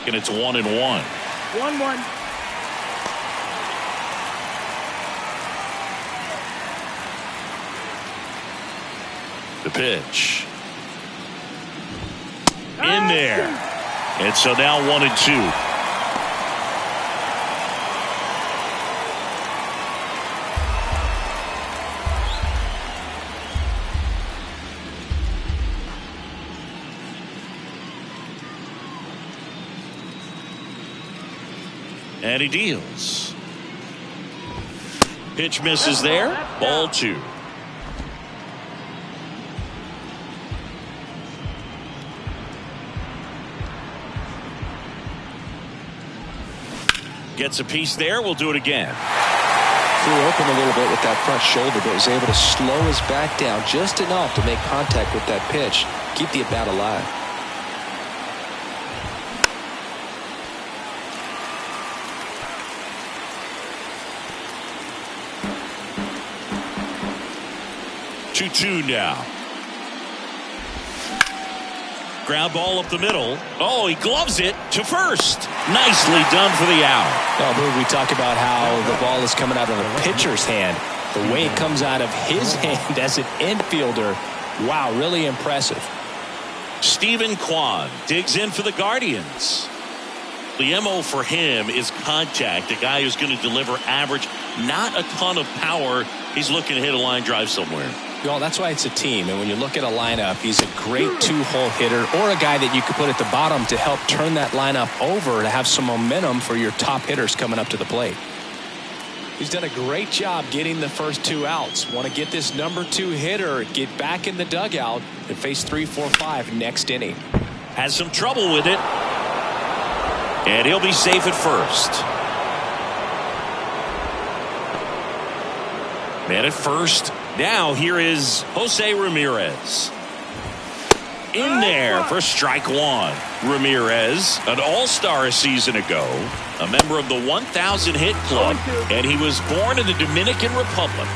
Speaker 2: And it's 1-1.
Speaker 4: 1-1.
Speaker 2: The pitch. In there. And so now 1-2. And he deals. Pitch misses there. Ball 2. Gets a piece there. We'll do it again.
Speaker 6: Flew open a little bit with that front shoulder, but was able to slow his back down just enough to make contact with that pitch. Keep the at-bat alive.
Speaker 2: Two now. Ground ball up the middle. Oh, he gloves it to first. Nicely done for the out.
Speaker 5: Well, we talk about how the ball is coming out of the pitcher's hand. The way it comes out of his hand as an infielder, wow, really impressive.
Speaker 2: Steven Kwan digs in for the Guardians. The MO for him is contact. A guy who's going to deliver average, not a ton of power. He's looking to hit a line drive somewhere.
Speaker 5: Well, that's why it's a team. And when you look at a lineup, he's a great two-hole hitter or a guy that you could put at the bottom to help turn that lineup over to have some momentum for your top hitters coming up to the plate. He's done a great job getting the first 2 outs. Want to get this number 2 hitter, get back in the dugout and face 3, 4, 5 next inning.
Speaker 2: Has some trouble with it. And he'll be safe at first. Man at first. Now here is Jose Ramirez. In there for strike 1. Ramirez, an all-star a season ago, a member of the 1,000 hit club, and he was born in the Dominican Republic.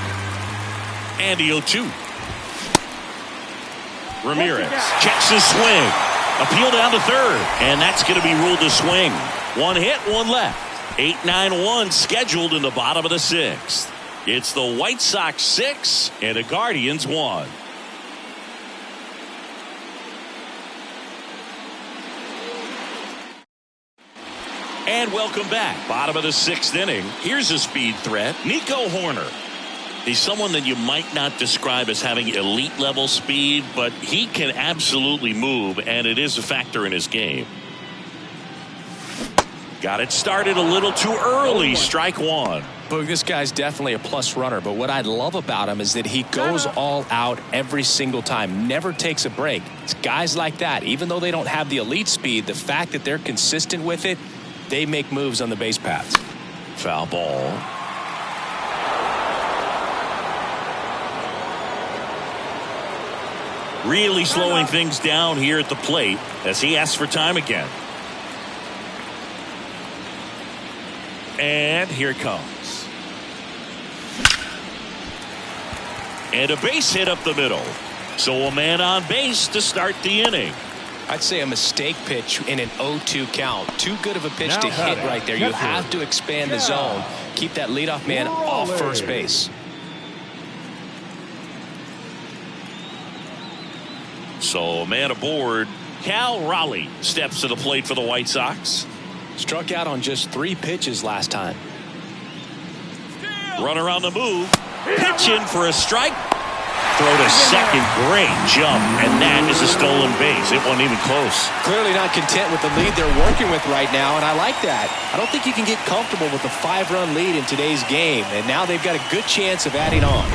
Speaker 2: And the 0-2. Ramirez checks his swing. Appeal down to third, and that's going to be ruled a swing. 1 hit, 1 left. 8-9-1 scheduled in the bottom of the 6th. It's the White Sox 6 and the Guardians 1. And welcome back. Bottom of the 6th inning. Here's a speed threat. Nico Horner. He's someone that you might not describe as having elite level speed, but he can absolutely move, and it is a factor in his game. Got it started a little too early. Strike 1.
Speaker 5: Boog, this guy's definitely a plus runner, but what I love about him is that he goes all out every single time, never takes a break. It's guys like that, even though they don't have the elite speed, the fact that they're consistent with it, they make moves on the base paths.
Speaker 2: Foul ball. Really slowing things down here at the plate as he asks for time again. And here it comes. And a base hit up the middle. So a man on base to start the inning.
Speaker 5: I'd say a mistake pitch in an 0-2 count. Too good of a pitch to hit right there. You have to expand the zone. Keep that leadoff man off first base.
Speaker 2: So a man aboard. Cal Raleigh steps to the plate for the White Sox.
Speaker 5: Struck out on just 3 pitches last time.
Speaker 2: Runner on the move. Pitching for a strike. Throw to second. Great jump. And that is a stolen base. It wasn't even close.
Speaker 5: Clearly not content with the lead they're working with right now, and I like that. I don't think you can get comfortable with a 5-run lead in today's game, and now they've got a good chance of adding on.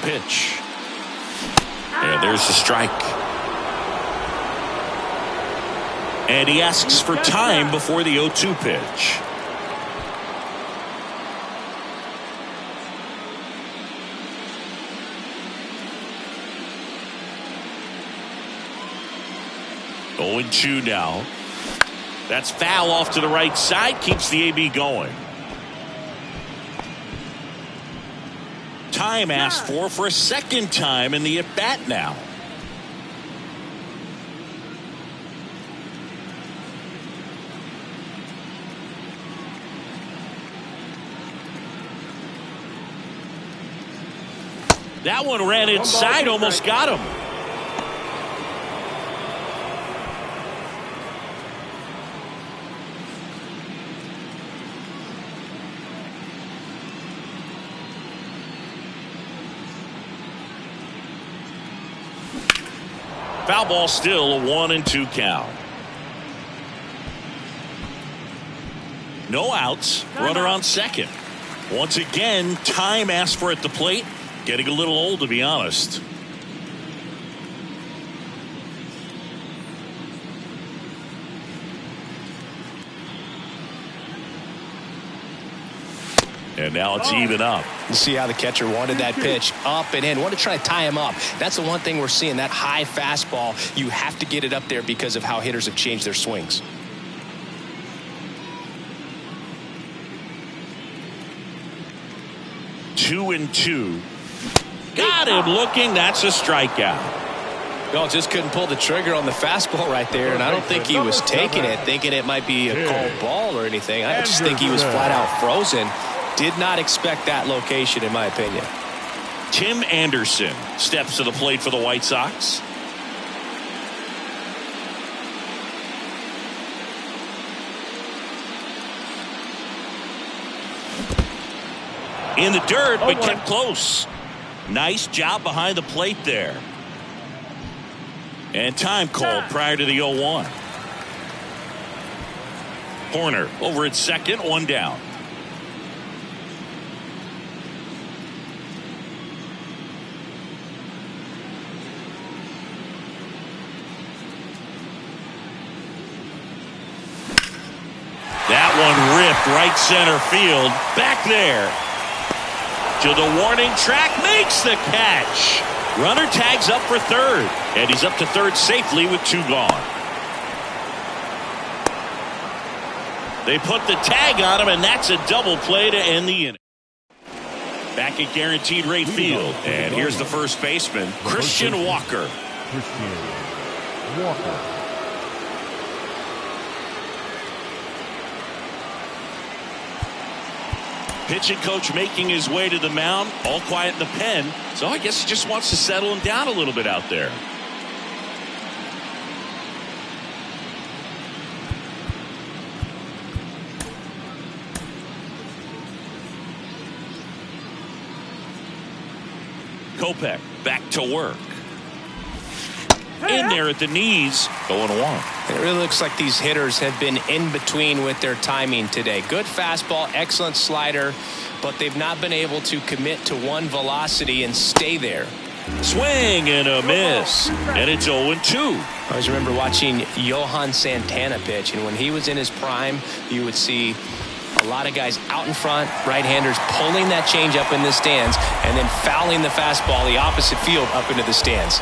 Speaker 2: pitch. And there's the strike. And he asks for time before the 0-2 pitch. Oh, 0-2 now. That's foul off to the right side. Keeps the AB going. Time asked for a second time in the at-bat now. That one ran inside, almost got him. Foul ball, still a 1-2 count. No outs. Runner on second. Once again, time asked for at the plate. Getting a little old, to be honest. And now it's even up.
Speaker 6: You see how the catcher wanted that pitch up and in. Wanted to try to tie him up. That's the one thing we're seeing, that high fastball. You have to get it up there because of how hitters have changed their swings.
Speaker 2: Two and two. Got him looking. That's a strikeout.
Speaker 6: No, just couldn't pull the trigger on the fastball right there, and I don't think he was taking it, thinking it might be a called ball or anything. I just think he was flat out frozen. Did not expect that location, in my opinion.
Speaker 2: Tim Anderson steps to the plate for the White Sox. In the dirt, but kept close. Nice job behind the plate there. And time called prior to the 0-1. Horner over at second, one down. That one ripped right center field. Back there to the warning track, makes the catch. Runner tags up for third, and he's up to third safely with two gone. They put the tag on him, and that's a double play to end the inning. Back at Guaranteed Rate Field, and here's the first baseman, Christian Walker.
Speaker 3: Christian Walker.
Speaker 2: Pitching coach making his way to the mound, all quiet in the pen. So I guess he just wants to settle him down a little bit out there. Kopech back to work. In there at the knees, 0-1.
Speaker 6: It really looks like these hitters have been in between with their timing today. Good fastball, excellent slider, but they've not been able to commit to one velocity and stay there.
Speaker 2: Swing and a miss, and it's 0-2.
Speaker 6: I always remember watching Johan Santana pitch, and when he was in his prime, you would see a lot of guys out in front, right-handers pulling that change up in the stands, and then fouling the fastball the opposite field up into the stands.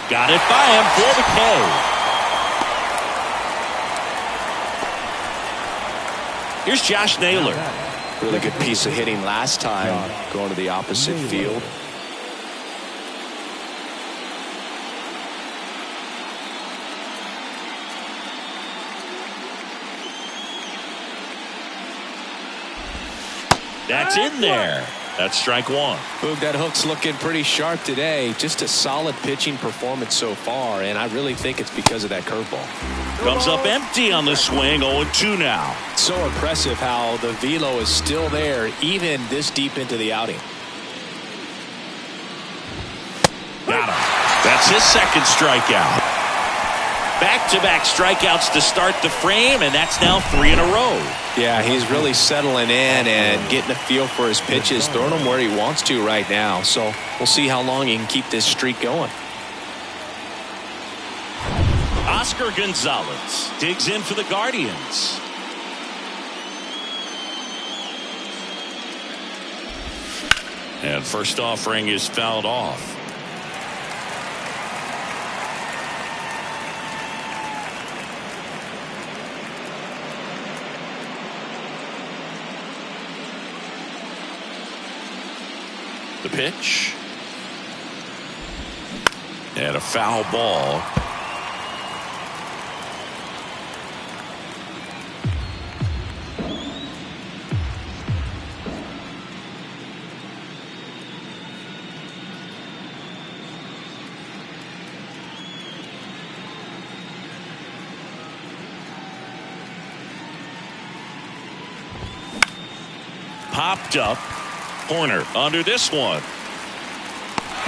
Speaker 2: Got it by him for the K. Here's Josh Naylor.
Speaker 6: Really good piece of hitting last time, going to the opposite field.
Speaker 2: That's in there. That's strike one.
Speaker 6: Boog, that hook's looking pretty sharp today. Just a solid pitching performance so far, and I really think it's because of that curveball.
Speaker 2: Comes up empty on the swing, 0-2 now.
Speaker 6: So impressive how the velo is still there, even this deep into the outing.
Speaker 2: Got him. That's his second strikeout. Back-to-back strikeouts to start the frame, and that's now 3 in a row.
Speaker 6: Yeah, he's really settling in and getting a feel for his pitches, throwing them where he wants to right now. So we'll see how long he can keep this streak going.
Speaker 2: Oscar Gonzalez digs in for the Guardians. And first offering is fouled off. The pitch. And a foul ball. Popped up. Corner under this one.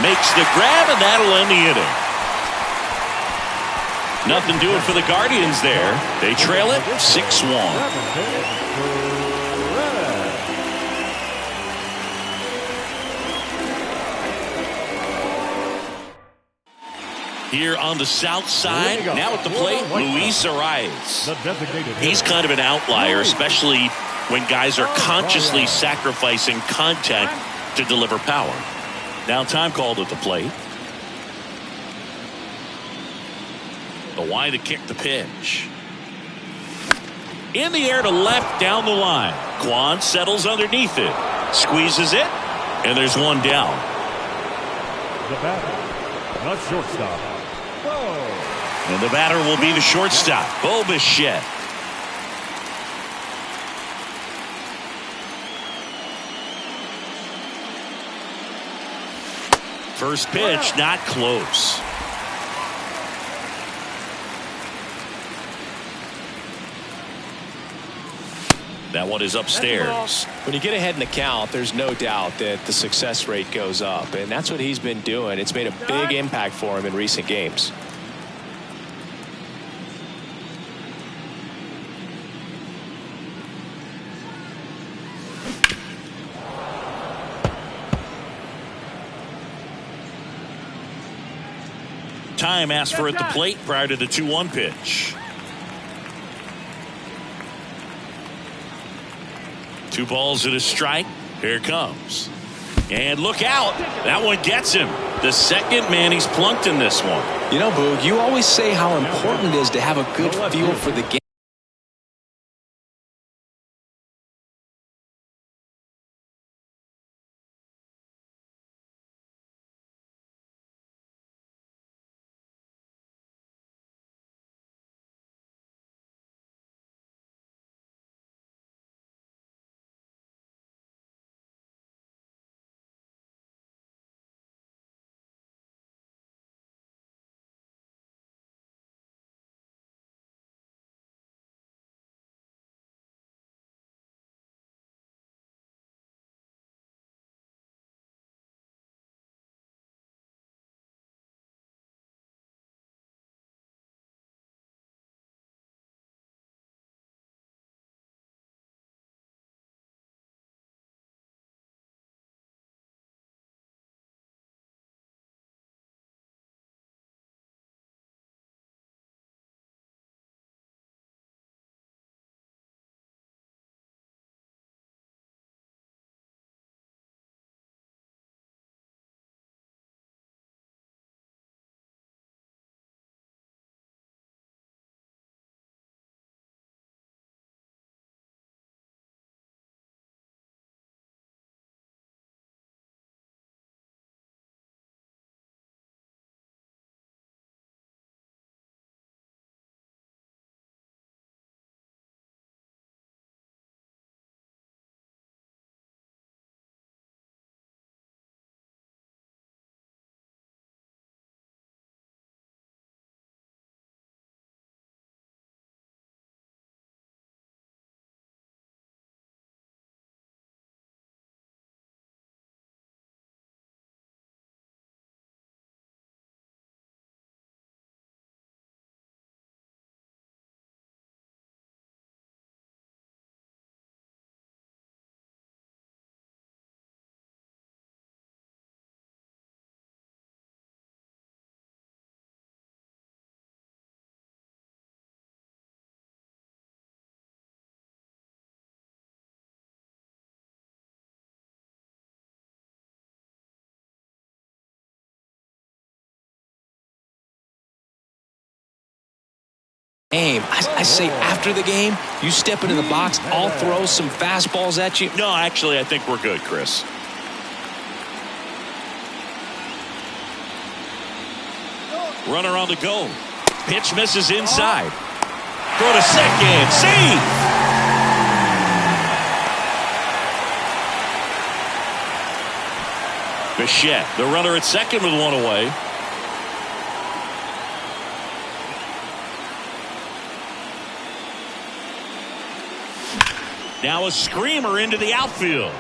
Speaker 2: Makes the grab, and that'll end the inning. Nothing doing for the Guardians there. They trail it 6-1. Here on the south side, now at the plate, Luis Arias. He's kind of an outlier, especially when guys are consciously sacrificing contact to deliver power. Now time called at the plate. The wide to kick the pitch. In the air to left down the line. Kwan settles underneath it. Squeezes it. And there's one down.
Speaker 3: The batter, not shortstop.
Speaker 2: And the batter will be the shortstop, Bo Bichette. First pitch, not close. That one is upstairs.
Speaker 6: When you get ahead in the count, there's no doubt that the success rate goes up, and that's what he's been doing. It's made a big impact for him in recent games.
Speaker 2: Time asked for at the plate prior to the 2-1 pitch. 2 balls and a strike. Here it comes. And look out. That one gets him. The second man he's plunked in this one.
Speaker 6: You know, Boog, you always say how important it is to have a good feel for the game.
Speaker 5: Game. I say after the game, you step into the box, I'll throw some fastballs at you.
Speaker 2: No, actually, I think we're good, Chris. Runner on the go. Pitch misses inside. Throw to second. Save. Bichette, the runner at second with one away. Now a screamer into the outfield.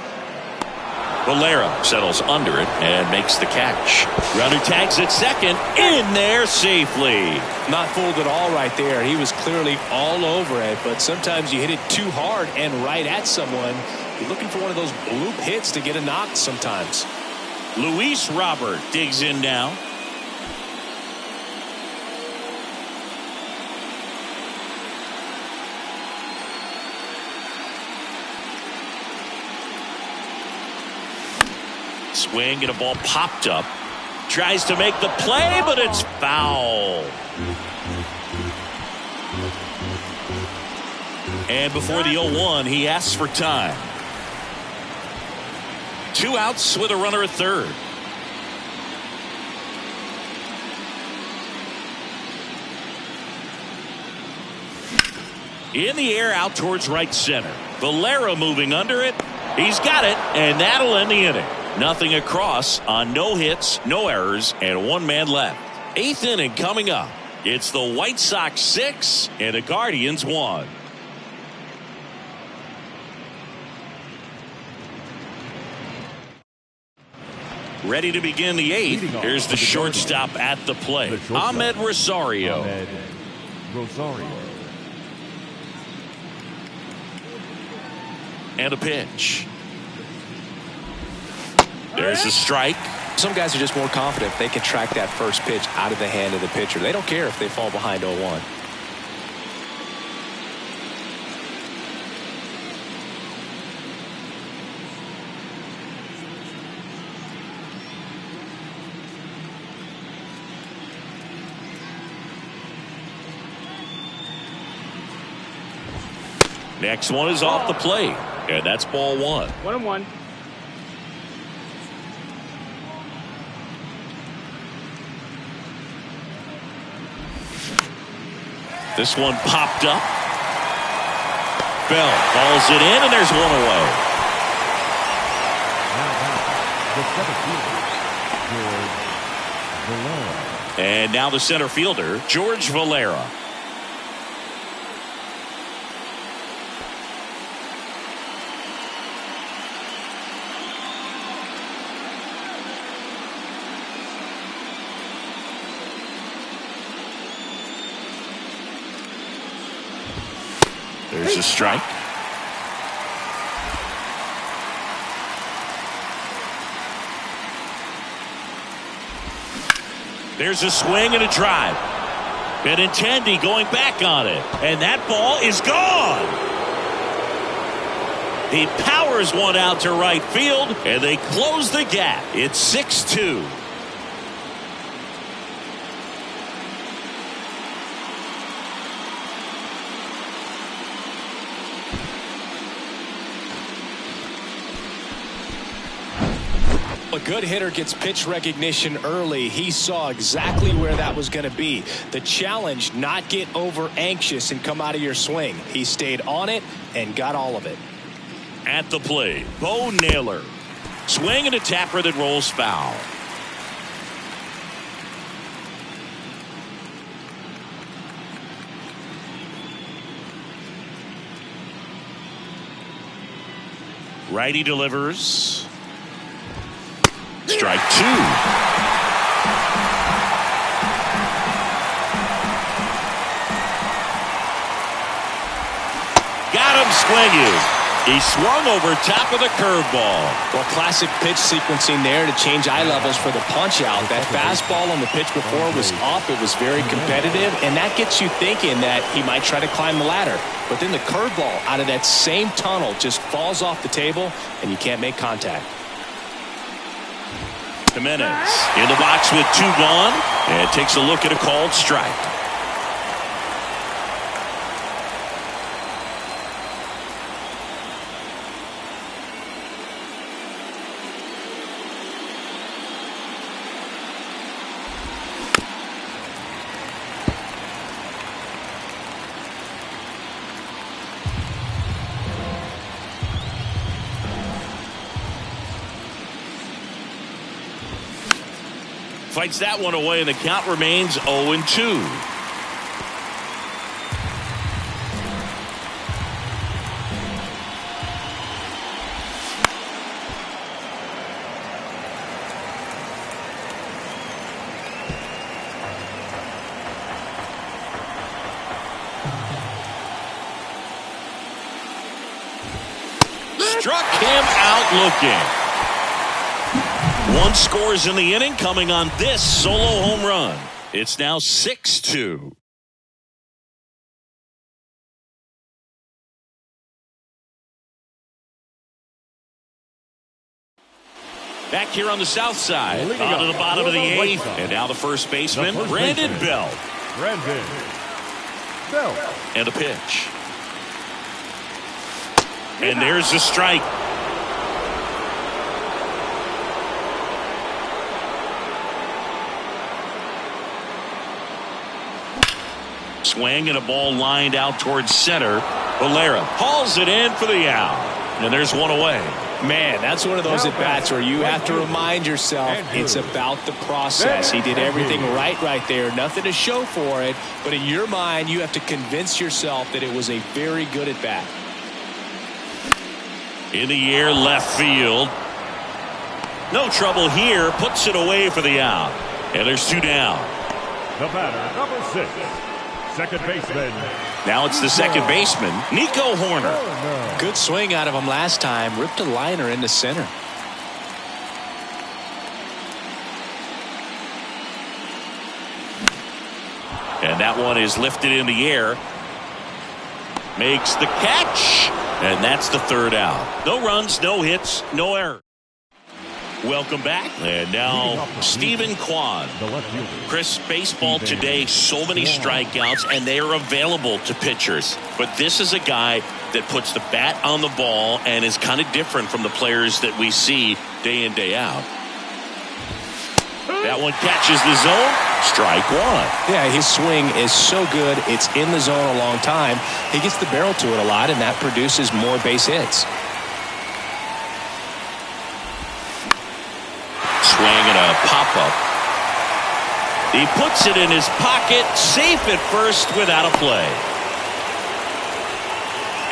Speaker 2: Valera settles under it and makes the catch. Runner tags at second. In there safely.
Speaker 5: Not fooled at all right there. He was clearly all over it, but sometimes you hit it too hard and right at someone. You're looking for one of those bloop hits to get a knock sometimes.
Speaker 2: Luis Robert digs in now. Swing and a ball popped up. Tries to make the play, but it's foul. And before the 0-1, he asks for time. 2 outs with a runner at third. In the air out towards right center. Valera moving under it. He's got it, and that'll end the inning. Nothing across on no hits, no errors, and 1 man left. 8th inning coming up. It's the White Sox 6 and the Guardians 1. Ready to begin the 8th. Here's the shortstop at the plate. Ahmed Rosario. And a pitch. There's a strike.
Speaker 5: Some guys are just more confident they can track that first pitch out of the hand of the pitcher. They don't care if they fall behind 0-1.
Speaker 2: Next one is off the plate, and that's ball 1.
Speaker 4: 1-1.
Speaker 2: This one popped up. Bell calls it in, and there's one away. And now the center fielder, George Valera. There's a strike. There's a swing and a drive. Benintendi going back on it. And that ball is gone. He powers one out to right field, and they close the gap. It's 6-2.
Speaker 5: A good hitter gets pitch recognition early. He saw exactly where that was going to be. The challenge, not get over anxious and come out of your swing. He stayed on it and got all of it.
Speaker 2: At the plate, Bo Naylor. Swing and a tapper that rolls foul. Righty delivers. Strike 2. Got him swinging. He swung over top of the curveball.
Speaker 5: Well, classic pitch sequencing there to change eye levels for the punch out. That fastball on the pitch before was off. It was very competitive, and that gets you thinking that he might try to climb the ladder. But then the curveball out of that same tunnel just falls off the table, and you can't make contact.
Speaker 2: Jimenez in the box with 2 gone and takes a look at a called strike. Fights that one away, and the count remains 0-2. Struck him out looking. One scores in the inning coming on this solo home run. It's now 6-2. Back here on the south side, out of the bottom of the eighth. And now the first baseman, Brandon Belt.
Speaker 3: Brandon Belt.
Speaker 2: And a pitch. And there's the strike. Swing and a ball lined out towards center. Valera hauls it in for the out. And there's one away.
Speaker 5: Man, that's one of those at-bats where you have to remind yourself it's about the process. He did everything right there. Nothing to show for it. But in your mind, you have to convince yourself that it was a very good at-bat.
Speaker 2: In the air, left field. No trouble here. Puts it away for the out. And there's two down.
Speaker 3: The batter, number 6, second baseman.
Speaker 2: Now it's the second baseman, Nico Horner.
Speaker 5: Good swing out of him last time. Ripped a liner into center.
Speaker 2: And that one is lifted in the air. Makes the catch. And that's the third out. No runs, no hits, no error. Welcome back. And now Stephen Kwan. Chris, baseball today, so many strikeouts, and they are available to pitchers. But this is a guy that puts the bat on the ball and is kind of different from the players that we see day in, day out. That one catches the zone. Strike one.
Speaker 5: Yeah, his swing is so good. It's in the zone a long time. He gets the barrel to it a lot, and that produces more base hits.
Speaker 2: Swing and a pop-up. He puts it in his pocket, safe at first without a play.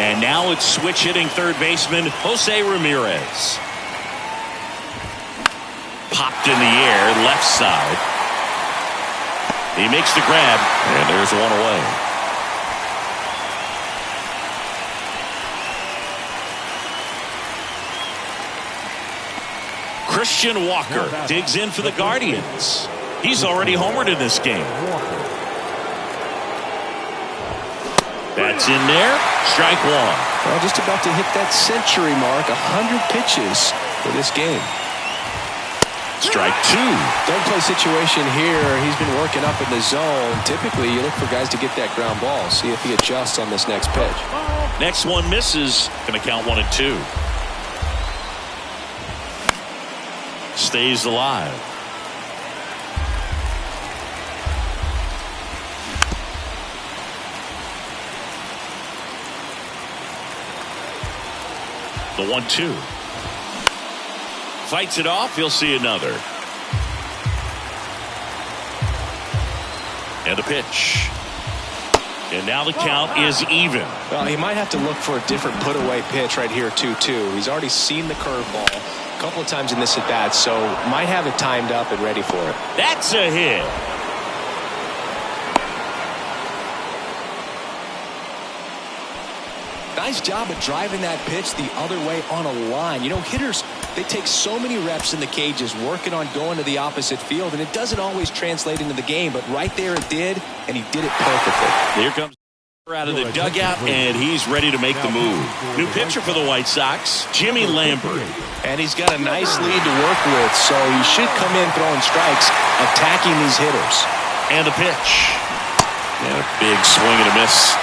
Speaker 2: And now it's switch hitting third baseman Jose Ramirez. Popped in the air, left side. He makes the grab, and there's one away. Christian Walker digs in for the Guardians. He's already homered in this game. That's in there. Strike one.
Speaker 5: Well, just about to hit that century mark. 100 pitches for this game.
Speaker 2: Strike two.
Speaker 5: Don't play situation here. He's been working up in the zone. Typically, you look for guys to get that ground ball. See if he adjusts on this next pitch.
Speaker 2: Next one misses. Going to count 1-2. Stays alive. The 1-2. Fights it off. He'll see another. And a pitch. And now the count is even.
Speaker 5: Well, he might have to look for a different put-away pitch right here, 2-2. He's already seen the curveball a couple of times in this at-bat, so might have it timed up and ready for it.
Speaker 2: That's a hit.
Speaker 5: Nice job of driving that pitch the other way on a line. You know, hitters, they take so many reps in the cages working on going to the opposite field, and it doesn't always translate into the game, but right there it did, and he did it perfectly.
Speaker 2: Here comes out of the dugout, and he's ready to make the move. New pitcher for the White Sox, Jimmy Lambert.
Speaker 5: And he's got a nice lead to work with, so he should come in throwing strikes, attacking these hitters.
Speaker 2: And the pitch. And a big swing and a miss.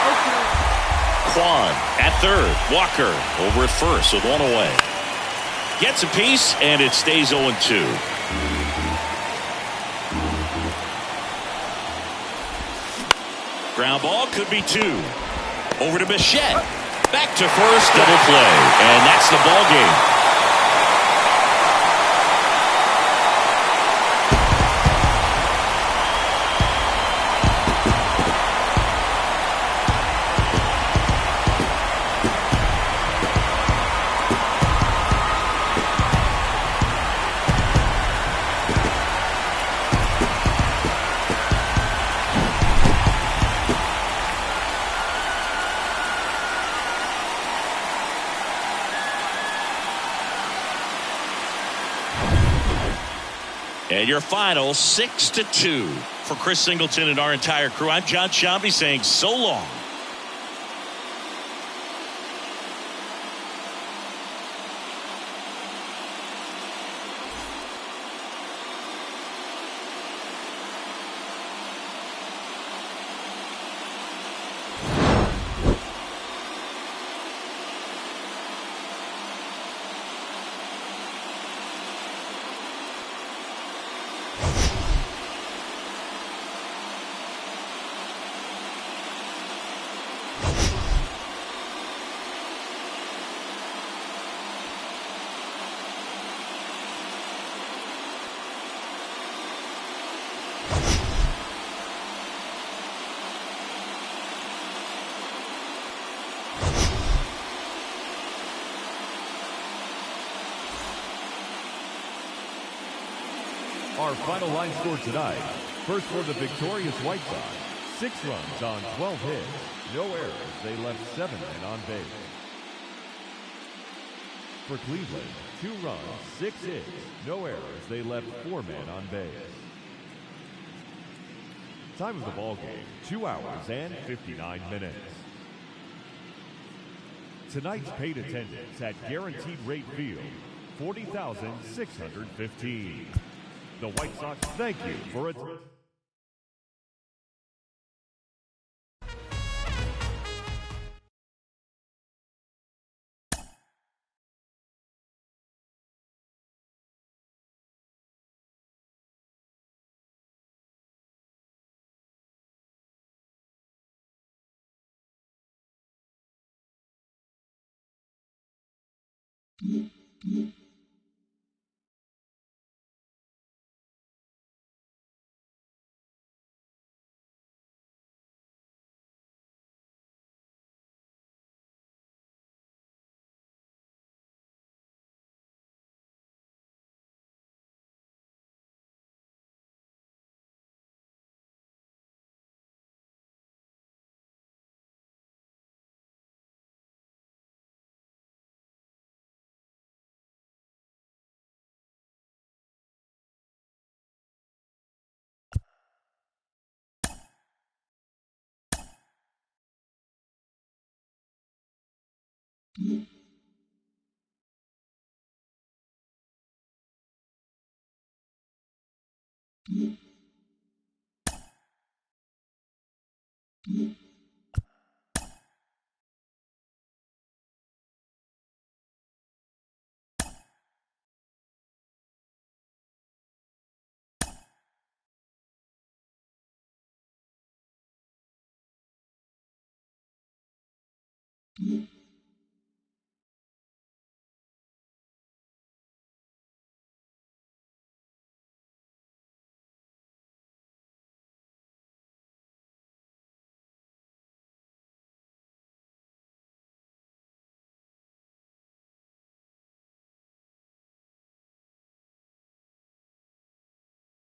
Speaker 2: Kwan at third. Walker over at first with one away. Gets a piece, and it stays 0-2. Ground ball could be two. Over to Bichette. Back to first, double play. And that's the ball game. And your final 6-2. For Chris Singleton and our entire crew, I'm John Shambi saying so long.
Speaker 3: Our final line score tonight. First for the victorious White Sox. 6 runs on 12 hits. No errors. They left 7 men on base. For Cleveland, 2 runs, 6 hits. No errors. They left 4 men on base. Time of the ball game, 2 hours and 59 minutes. Tonight's paid attendance at Guaranteed Rate Field, 40,615. The White Sox thank you for it.